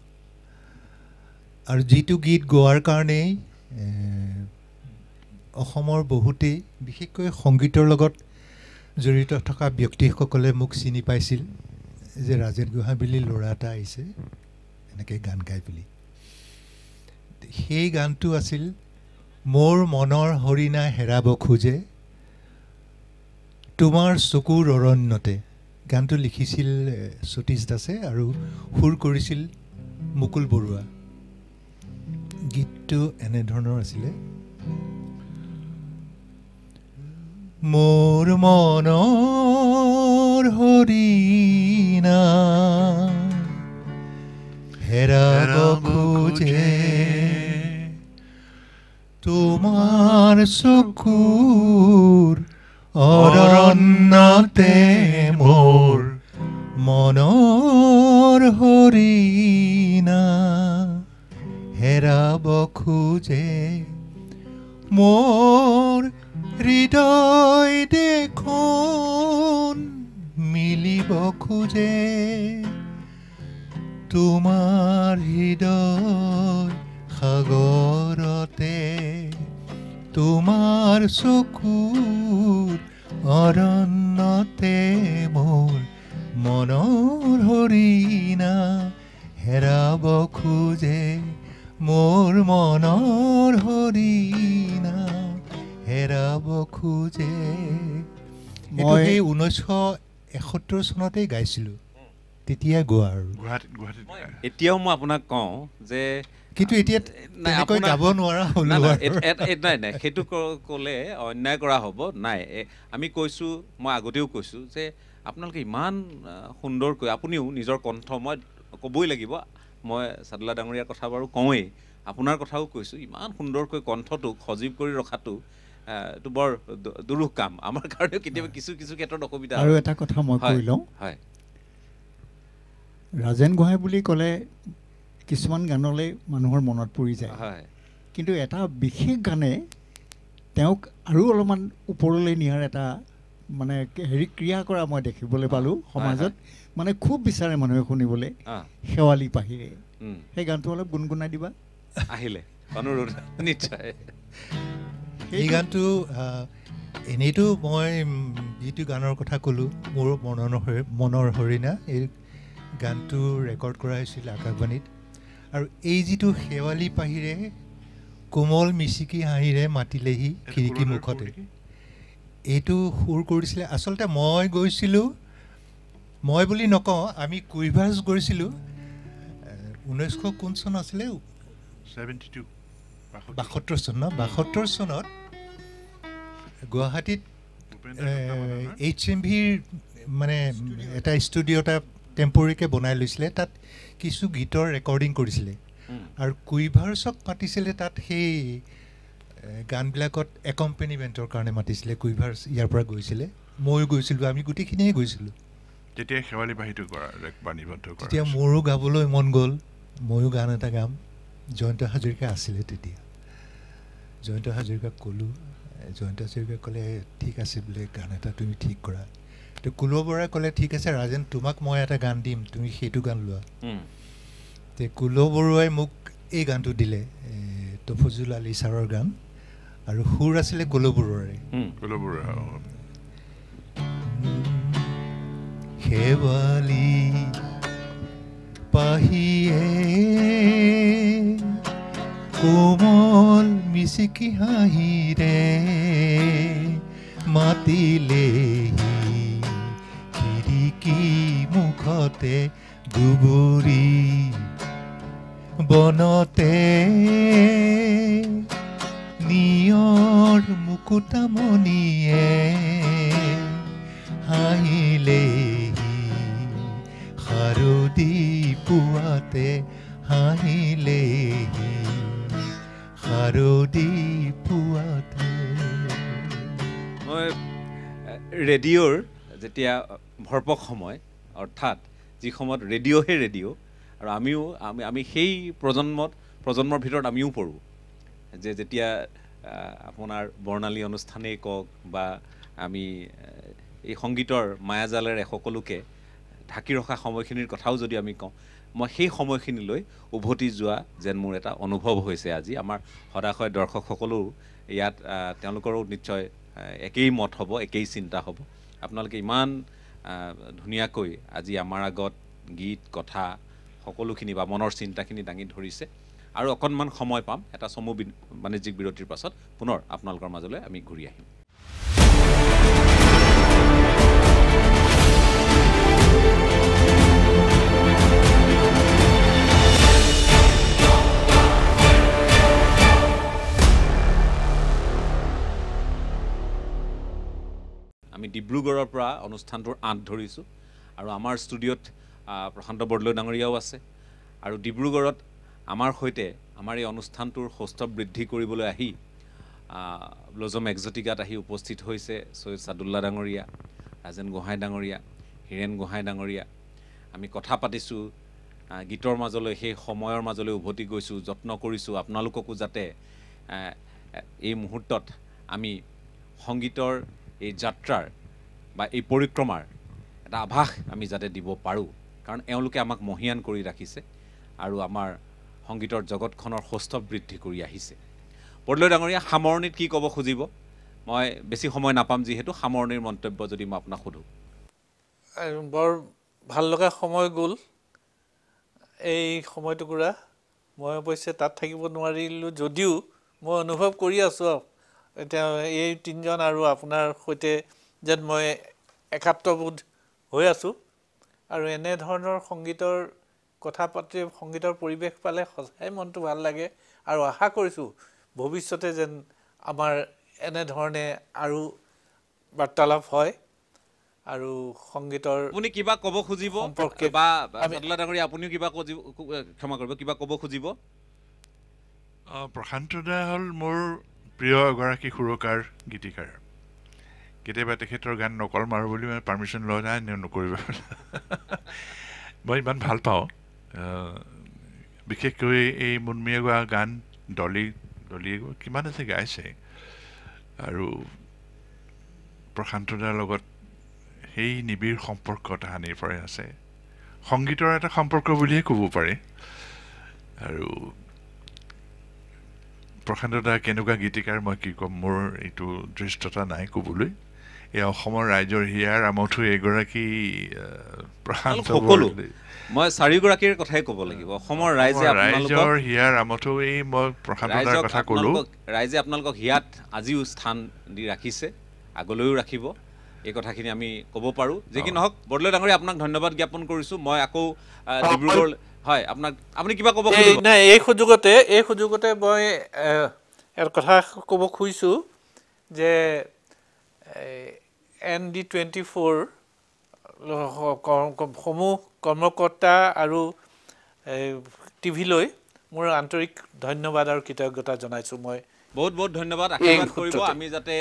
আৰু যিটো গীত গোৱাৰ কাৰণেই অসমৰ বহুতেই বিশেষকৈ সংগীতৰ লগত জড়িত থকা ব্যক্তিসকলে মোক চিনি পাইছিল যে ৰাজেন গোহাঁই বুলি ল'ৰা এটা আহিছে এনেকৈ গান গাই বুলি সেই গানটো আছিল মোৰ মনৰ হৰিণা হেৰাব খোজে তোমাৰ চকুৰ অৰণ্যতে গানটো লিখিছিল সতীশ দাসে আৰু সুৰ কৰিছিল মুকুল বৰুৱা গীতটো এনেধৰণৰ আছিলে মোৰ মনৰ হৰিণা হেৰাব খোজে তোমাৰ চকুৰ অৰণ্যতে মোৰ মনৰ হৰিণা হেৰাব খোজে মোৰ হৃদয় দেখোন মিলিব খোজে তোমাৰ হৃদয় সাগৰতে তোমাৰ চকুৰ অৰণ্যতে মোৰ মনৰ হৰিণা হেৰাব খোজে মোৰ মনৰ হৰিণা হেৰাব খোজে মই 1971 চনতেই গাইছিলোঁ তেতিয়া গোৱা আৰু এতিয়াও মই আপোনাক কওঁ যে কিন্তু এতিয়া তেনেকৈ গাব নোৱাৰা হ'লো নাই সেইটো ক'লে অন্যায় কৰা হ'ব নাই আমি কৈছোঁ মই আগতেও কৈছোঁ যে আপোনালোকে ইমান সুন্দৰকৈ আপুনিও নিজৰ কণ্ঠ মই ক'বই লাগিব মই চাদুলা ডাঙৰীয়াৰ কথা বাৰু কওঁৱেই আপোনাৰ কথাও কৈছোঁ ইমান সুন্দৰকৈ কণ্ঠটোক সজীৱ কৰি ৰখাটো এইটো বৰ দুৰুহ কাম আমাৰ কাৰণেও কেতিয়াবা কিছু কিছু ক্ষেত্ৰত অসুবিধা আৰু এটা কথা মই কৈ লওঁ হয় ৰাজেন গোহাঁই বুলি ক'লে কিছুমান গানলৈ মানুহৰ মনত পৰি যায় হয় কিন্তু এটা বিশেষ গানে তেওঁক আৰু অলপমান ওপৰলৈ নিয়াৰ এটা মানে হেৰি ক্ৰিয়া কৰা মই দেখিবলৈ পালোঁ সমাজত মানে খুব বিচাৰে মানুহে শুনিবলৈ শেৱালি পাহিৰে সেই গানটো অলপ গুণগুণাই দিবা আহিলে অনুৰোধ নিশ্চয় এই গানটো এনেইতো মই যিটো গানৰ কথা ক'লোঁ মোৰ মনৰ হৰিণা এই গানটো ৰেকৰ্ড কৰা হৈছিল আকাশবাণীত আৰু এই যিটো শেৱালি পাহিৰে কোমল মিচিকি হাঁহিৰে মাতিলেহি খিৰিকী মুখতে এইটো সুৰ কৰিছিলে আচলতে মই গৈছিলোঁ মই বুলি নকওঁ আমি কুইভাৰ্ছ গৈছিলোঁ 1900 কোন চন আছিলে 72 72 চন ন 72 চনত গুৱাহাটীত HMVৰ মানে এটা ষ্টুডিঅ' এটা টেম্পৰেৰীকৈ বনাই লৈছিলে তাত কিছু গীতৰ ৰেকৰ্ডিং কৰিছিলে আৰু কুইভাৰ্ছক মাতিছিলে তাত সেই গানবিলাকত একম্পেনিমেণ্টৰ কাৰণে মাতিছিলে কুইভাৰ্ছ ইয়াৰ পৰা গৈছিলে ময়ো গৈছিলোঁ আমি গোটেইখিনিয়ে গৈছিলোঁ তেতিয়া শেৱালি পাহিটো কৰা বাণীবদ্ধ কৰা তেতিয়া মোৰো গাবলৈ মন গ'ল ময়ো গান এটা গাম জয়ন্ত হাজৰিকা আছিলে তেতিয়া জয়ন্ত হাজৰিকাক ক'লোঁ জয়ন্ত হাজৰিকাই ক'লে ঠিক আছে বোলে গান এটা তুমি ঠিক কৰা তো কুলো বৰাই ক'লে ঠিক আছে ৰাজেন তোমাক মই এটা গান দিম তুমি সেইটো গান লোৱা তে কুলো বৰুৱাই মোক এই গানটো দিলে তফজুল আলী ছাৰৰ গান আৰু সুৰ আছিলে কুলো বৰুৱাৰে শেৱালি পাহিয়ে কোমল মিচিকি হাঁহিৰে মাতিলেহি খিৰিকী মুখতে দুবুৰি বনতে নিয়ৰ মুকুতামণিয়ে হাঁহিলেহি শাৰদী পুৱাতে হাঁহিলেহি শাৰদী পুৱাতে মই ৰেডিঅ'ৰ যেতিয়া ভৰপক সময় অৰ্থাৎ যি সময়ত ৰেডিঅ'হে ৰেডিঅ' আৰু আমি সেই প্ৰজন্মৰ ভিতৰত আমিও পৰোঁ যে যেতিয়া আপোনাৰ বৰ্ণালী অনুষ্ঠানেই কওক বা আমি এই সংগীতৰ মায়াজালেৰে সকলোকে ঢাকি ৰখা সময়খিনিৰ কথাও যদি আমি কওঁ মই সেই সময়খিনিলৈ উভতি যোৱা যেন মোৰ এটা অনুভৱ হৈছে আজি আমাৰ সদাশয় দৰ্শকসকলো ইয়াত তেওঁলোকৰো নিশ্চয় একেই মত হ'ব একেই চিন্তা হ'ব আপোনালোকে ইমান ধুনীয়াকৈ আজি আমাৰ আগত গীত কথা সকলোখিনি বা মনৰ চিন্তাখিনি দাঙি ধৰিছে আৰু অকণমান সময় পাম এটা চমু বাণিজ্যিক বিৰতিৰ পাছত পুনৰ আপোনালোকৰ মাজলৈ আমি ঘূৰি আহিম আমি ডিব্ৰুগড়ৰ পৰা অনুষ্ঠানটোৰ আঁত ধৰিছোঁ আৰু আমাৰ ষ্টুডিঅ'ত প্ৰশান্ত বৰদলৈ ডাঙৰীয়াও আছে আৰু ডিব্ৰুগড়ত আমাৰ সৈতে আমাৰ এই অনুষ্ঠানটোৰ সৌষ্ঠৱ বৃদ্ধি কৰিবলৈ আহি ব্লজম এক্সটিকাত আহি উপস্থিত হৈছে সৈয়দ সাদুল্লাহ ডাঙৰীয়া ৰাজেন গোহাঁই ডাঙৰীয়া হীৰেণ গোহাঁই ডাঙৰীয়া আমি কথা পাতিছোঁ গীতৰ মাজলৈ সেই সময়ৰ মাজলৈ উভতি গৈছোঁ যত্ন কৰিছোঁ আপোনালোককো যাতে এই মুহূৰ্তত আমি সংগীতৰ এই যাত্ৰাৰ বা এই পৰিক্ৰমাৰ এটা আভাস আমি যাতে দিব পাৰোঁ কাৰণ এওঁলোকে আমাক মহিয়ান কৰি ৰাখিছে আৰু আমাৰ সংগীতৰ জগতখনৰ সৌষ্ঠৱ বৃদ্ধি কৰি আহিছে বৰদলৈ ডাঙৰীয়া সামৰণিত কি ক'ব খুজিব মই বেছি সময় নাপাম যিহেতু সামৰণিৰ মন্তব্য যদি মই আপোনাক সোধোঁ বৰ ভাল লগা সময় গ'ল এই সময়টুকুৰা মই অৱশ্যে তাত থাকিব নোৱাৰিলোঁ যদিও মই অনুভৱ কৰি আছোঁ এতিয়া এই তিনিজন আৰু আপোনাৰ সৈতে যেন মই একাত্মবোধ হৈ আছোঁ আৰু এনেধৰণৰ সংগীতৰ কথা পাতি সংগীতৰ পৰিৱেশ পালে সঁচাই মনটো ভাল লাগে আৰু আশা কৰিছোঁ ভৱিষ্যতে যেন আমাৰ এনেধৰণে আৰু বাৰ্তালাপ হয় আৰু সংগীতৰ আপুনি কিবা ক'ব খুজিব বা সাদুল্লাহ ডাঙৰীয়া আপুনিও কিবা ক্ষমা কৰিব কিবা ক'ব খুজিব প্ৰশান্ত দা হ'ল মোৰ প্ৰিয় এগৰাকী সুৰকাৰ গীতিকাৰ কেতিয়াবা তেখেতৰ গান নকল মাৰোঁ বুলি মই পাৰ্মিশ্যন লোৱা নাই নকৰিব মই ইমান ভাল পাওঁ বিশেষকৈ এই মুনমিয়ে গোৱা গান ডলিয়ে কিমান আছে গাইছে আৰু প্ৰশান্তদাৰ লগত সেই নিবিড় সম্পৰ্ক এটা হানিৰ পৰাই আছে সংগীতৰ এটা সম্পৰ্ক বুলিয়ে ক'ব পাৰে আৰু প্ৰশান্তদা কেনেকুৱা গীতিকাৰ মই কি ক'ম মোৰ এইটো দৃষ্টতা নাই ক'বলৈ এই অসমৰ ৰাইজৰ হিয়াৰ আমঠু এগৰাকী প্ৰশান্ত মই চাৰিগৰাকীৰ কথাই ক'ব লাগিব অসমৰ ৰাইজে ৰাইজৰ হিয়াৰ আমঠু এই মই প্ৰশান্তদাৰ কথা ক'লো ৰাইজে আপোনালোকক হিয়াত আজিও স্থান দি ৰাখিছে আগলৈও ৰাখিব এই কথাখিনি আমি ক'ব পাৰোঁ যে কি নহওক বৰদলৈ ডাঙৰীয়া আপোনাক ধন্যবাদ জ্ঞাপন কৰিছোঁ মই আকৌ ডিব্ৰুগড় হয় আপোনাক আপুনি কিবা ক'ব নাই এই সুযোগতে মই এটা কথা ক'ব খুজিছোঁ যে ND24 সমূহ কৰ্মকৰ্তা আৰু টিভিলৈ মোৰ আন্তৰিক ধন্যবাদ আৰু কৃতজ্ঞতা জনাইছোঁ মই বহুত বহুত ধন্যবাদ আশীৰ্বাদ কৰিব আমি যাতে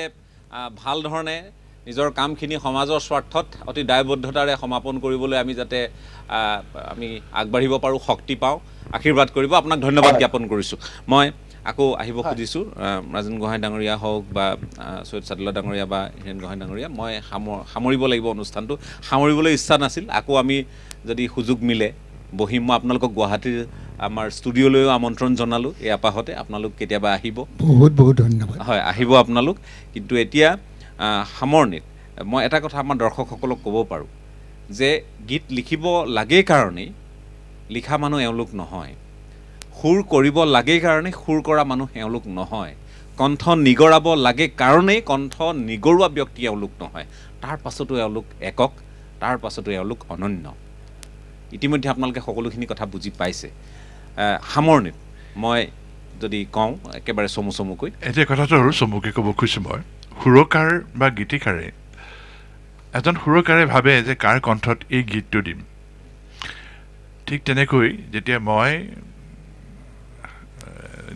ভাল ধৰণে নিজৰ কামখিনি সমাজৰ স্বাৰ্থত অতি দায়বদ্ধতাৰে সমাপন কৰিবলৈ আমি যাতে আমি আগবাঢ়িব পাৰোঁ শক্তি পাওঁ আশীৰ্বাদ কৰিব আপোনাক ধন্যবাদ জ্ঞাপন কৰিছোঁ মই আকৌ আহিব খুজিছোঁ ৰাজেন গোহাঁই ডাঙৰীয়া হওক বা সৈয়দ চাদুল্লাহ ডাঙৰীয়া বা হীৰেণ গোহাঁই ডাঙৰীয়া মই সামৰিব লাগিব অনুষ্ঠানটো সামৰিবলৈ ইচ্ছা নাছিল আকৌ আমি যদি সুযোগ মিলে বহিম মই আপোনালোকক গুৱাহাটীৰ আমাৰ ষ্টুডিঅ'লৈও আমন্ত্ৰণ জনালোঁ এই আপাহতে আপোনালোক কেতিয়াবা আহিব বহুত বহুত ধন্যবাদ হয় আহিব আপোনালোক কিন্তু এতিয়া সামৰণিত মই এটা কথা আমাৰ দৰ্শকসকলক ক'ব পাৰোঁ যে গীত লিখিব লাগে কাৰণেই লিখা মানুহ এওঁলোক নহয় সুৰ কৰিব লাগে কাৰণেই সুৰ কৰা মানুহ এওঁলোক নহয় কণ্ঠ নিগৰাব লাগে কাৰণেই কণ্ঠ নিগৰুৱা ব্যক্তি এওঁলোক নহয় তাৰ পাছতো এওঁলোক একক তাৰ পাছতো এওঁলোক অনন্য ইতিমধ্যে আপোনালোকে সকলোখিনি কথা বুজি পাইছে সামৰণিত মই যদি কওঁ একেবাৰে চমুকৈ এতিয়া কথাটো হ'ল চমুকৈ ক'ব খুজিছোঁ মই সুৰকাৰ বা গীতিকাৰে এজন সুৰকাৰে ভাবে যে কাৰ কণ্ঠত এই গীতটো দিম ঠিক তেনেকৈ যেতিয়া মই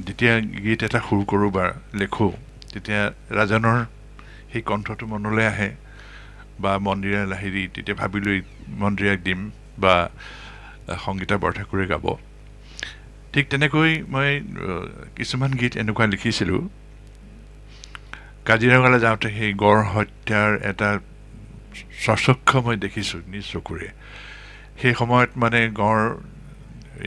যেতিয়া গীত এটা সুৰ কৰোঁ বা লেখোঁ তেতিয়া ৰাজনৰ সেই কণ্ঠটো মনলৈ আহে বা মন্দিৰা লাহিৰী তেতিয়া ভাবিলৈ মন্দিৰাক দিম বা সংগীতা বৰঠাকুৰে গাব ঠিক তেনেকৈ মই কিছুমান গীত এনেকুৱা লিখিছিলোঁ কাজিৰঙালৈ যাওঁতে সেই গড় হত্যাৰ এটা স্বচক্ষ মই দেখিছোঁ নিজ চকুৰে সেই সময়ত মানে গড়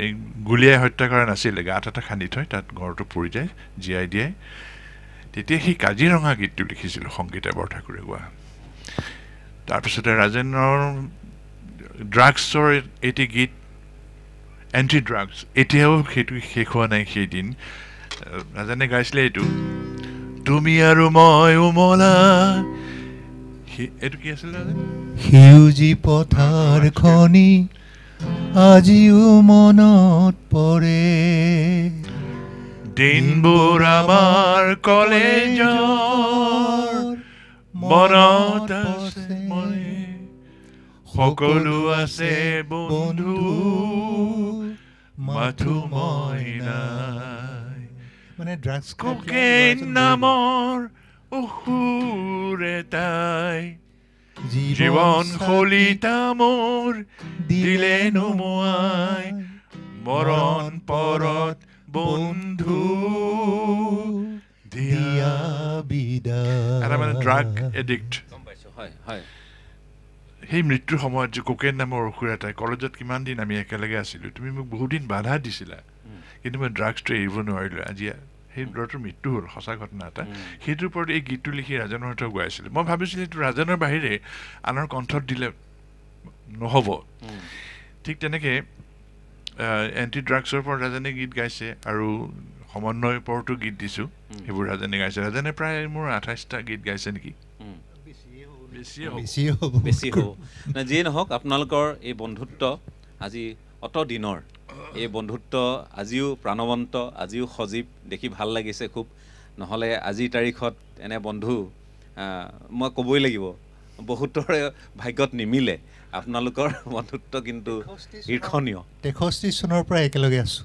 এই গুলীয়াই হত্যা কৰা নাছিলে গাঁত এটা খান্দি থয় তাত গড়টো পৰি যায় জীয়াই দিয়ে তেতিয়া সেই কাজিৰঙা গীতটো লিখিছিলোঁ সংগীতা বৰঠাকুৰে গোৱা তাৰপিছতে ৰাজেনৰ ড্ৰাগছৰ এটি গীত এণ্টি ড্ৰাগছ এতিয়াও সেইটো শেষ হোৱা নাই সেইদিন ৰাজেনে গাইছিলে এইটো তুমি আৰু মই উমলা এইটো কি আছিলে সেউজী পথাৰ খনি আজিও মনত পৰে দিনবোৰ আমাৰ কলেজৰ মনত আছে সকলো আছে বন্ধু মাথো মই নাই মানে ড্ৰাগছ কোকেইন নামৰ অসুৰ এটাই জীৱন শলিতা মোৰ দিলে নুমুৱাই মৰণ পৰত বন্ধু দিয়া বিদায় এটা মানে ড্ৰাগ এডিক্ট সেই মৃত্যুৰ সময়ত যে কোকেইন নামৰ অসুৰ এটাই কলেজত কিমান দিন আমি একেলগে আছিলোঁ তুমি মোক বহুত দিন বাধা দিছিলা কিন্তু মই ড্ৰাগছটো এৰিব নোৱাৰিলোঁ আজি সেই ল'ৰাটোৰ মৃত্যু হ'ল সঁচা ঘটনা এটা সেইটোৰ ওপৰত এই গীতটো লিখি ৰাজনৰ সৈতে গাইছিলোঁ মই ভাবিছিলোঁ এইটো ৰাজনৰ বাহিৰে আনৰ কণ্ঠত দিলে নহ'ব ঠিক তেনেকৈ এণ্টি ড্ৰাগছৰ ওপৰত ৰাজনে গীত গাইছে আৰু সমন্বয়ৰ ওপৰতো গীত দিছোঁ সেইবোৰ ৰাজনে গাইছে ৰাজনে প্ৰায় মোৰ 28টা গীত গাইছে নেকি বেছি হ'ব যিয়ে নহওক আপোনালোকৰ এই বন্ধুত্ব আজি অত দিনৰ এই বন্ধুত্ব আজিও প্ৰাণৱন্ত আজিও সজীৱ দেখি ভাল লাগিছে খুব নহ'লে আজিৰ তাৰিখত এনে বন্ধু মই ক'বই লাগিব বহুতৰে ভাগ্যত নিমিলে আপোনালোকৰ বন্ধুত্ব কিন্তু ঈৰ্ষণীয় 63 চনৰ পৰা একেলগে আছোঁ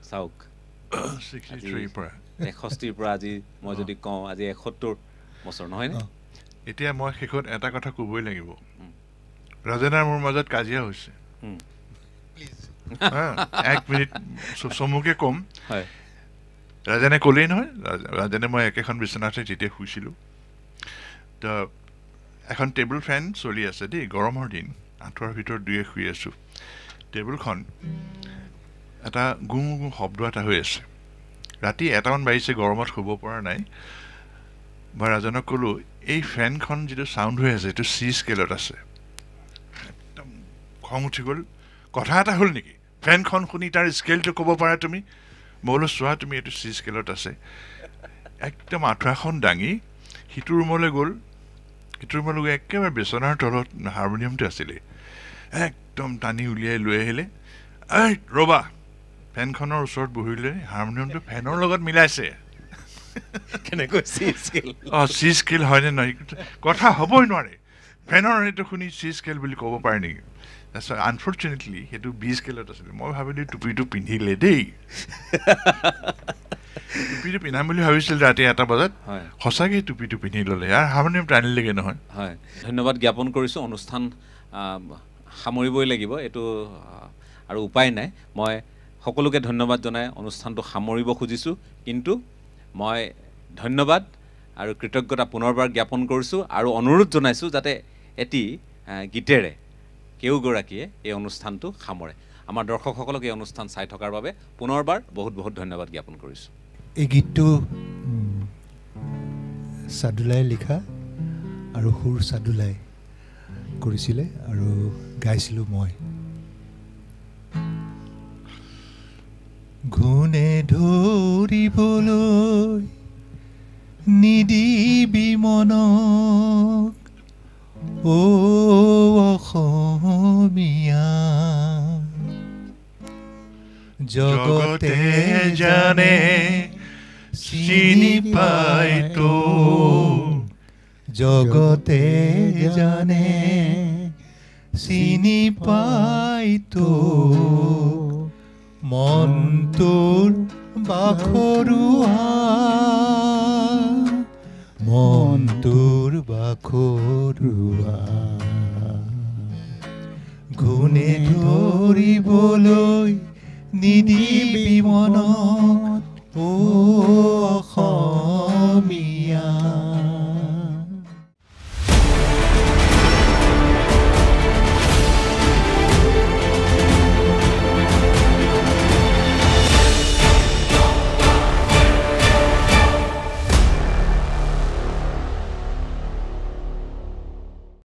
চাওক 63 পৰা 61 পৰা আজি মই যদি কওঁ আজি 71 বছৰ নহয়নে এতিয়া মই শেষত এটা কথা ক'বই লাগিব ৰাজেনাৰ মোৰ মাজত কাজিয়া হৈছে এক মিনিট চমুকে ক'ম ৰাজেনে ক'লেই নহয় ৰাজেনে মই একেখন বিচনাতে যেতিয়া শুইছিলোঁ তো এখন টেবুল ফেন চলি আছে দেই, গৰমৰ দিন, আঁঠুৱাৰ ভিতৰত দুয়ে শুই আছোঁ। টেবুলখন এটা গুঁ গুঁ শব্দ এটা হৈ আছে। ৰাতি 1টামান বাজিছে, গৰমত শুব পৰা নাই। মই ৰাজনক ক'লোঁ, এই ফেনখন যিটো চাউণ্ড হৈ আছে এইটো চি স্কেলত আছে। একদম খং উঠি গ'ল। কথা এটা হ'ল নেকি, ফেনখন শুনি তাৰ স্কেলটো ক'ব পাৰা তুমি? মই বোলো চোৱা তুমি, এইটো চি স্কেলত আছে। একদম আঁঠুৱাখন দাঙি সিটো ৰুমলৈ গ'ল। সিটো ৰুমলৈ গৈ একেবাৰে বিচনাৰ তলত হাৰমনিয়ামটো আছিলে, একদম টানি উলিয়াই লৈ আহিলে। এই ৰ'বা, ফেনখনৰ ওচৰত বহিলে, হাৰমনিয়ামটো ফেনৰ লগত মিলাইছে। কেনেকৈ চি স্কেল? চি স্কেল হয়নে নহয় কথা হ'বই নোৱাৰে। ফেনৰ সেইটো শুনি চি স্কেল বুলি ক'ব পাৰে নেকি? তাৰপিছত আনফৰ্চুনেটলি সেইটো বি স্কেলত আছিলে। মই ভাবিলোঁ টুপিটো পিন্ধিলে দেই, টুপিটো পিন্ধাম বুলি ভাবিছিলোঁ ৰাতি 1টা বজাত। সঁচাকৈ টুপিটো পিন্ধি ল'লে আৰু হাৰমনিয়াম টানিলেগৈ নহয়। হয়, ধন্যবাদ জ্ঞাপন কৰিছোঁ। অনুষ্ঠান সামৰিবই লাগিব, এইটো আৰু উপায় নাই। মই সকলোকে ধন্যবাদ জনাই অনুষ্ঠানটো সামৰিব খুজিছোঁ, কিন্তু মই ধন্যবাদ আৰু কৃতজ্ঞতা পুনৰবাৰ জ্ঞাপন কৰিছোঁ আৰু অনুৰোধ জনাইছোঁ যাতে এটি গীতেৰে কেউগৰাকীয়ে এই অনুষ্ঠানটো সামৰে। আমাৰ দৰ্শকসকলক এই অনুষ্ঠান চাই থকাৰ বাবে পুনৰবাৰ বহুত বহুত ধন্যবাদ জ্ঞাপন কৰিছোঁ। এই গীতটো চাদুলাই লিখা আৰু সুৰ চাদুলাই কৰিছিলে আৰু গাইছিলোঁ মই। ঘূণে ধৰিবলৈ নিদিবি মনক, অ অসমীয়া, জগতে জানে চিনি পাই তো, জগতে জানে চিনি পাই তো, মনটোৰ বাখৰুৱা, মনটোৰ বাখৰুৱা। ঘূণে ধৰিবলৈ নিদিবি মনত, অ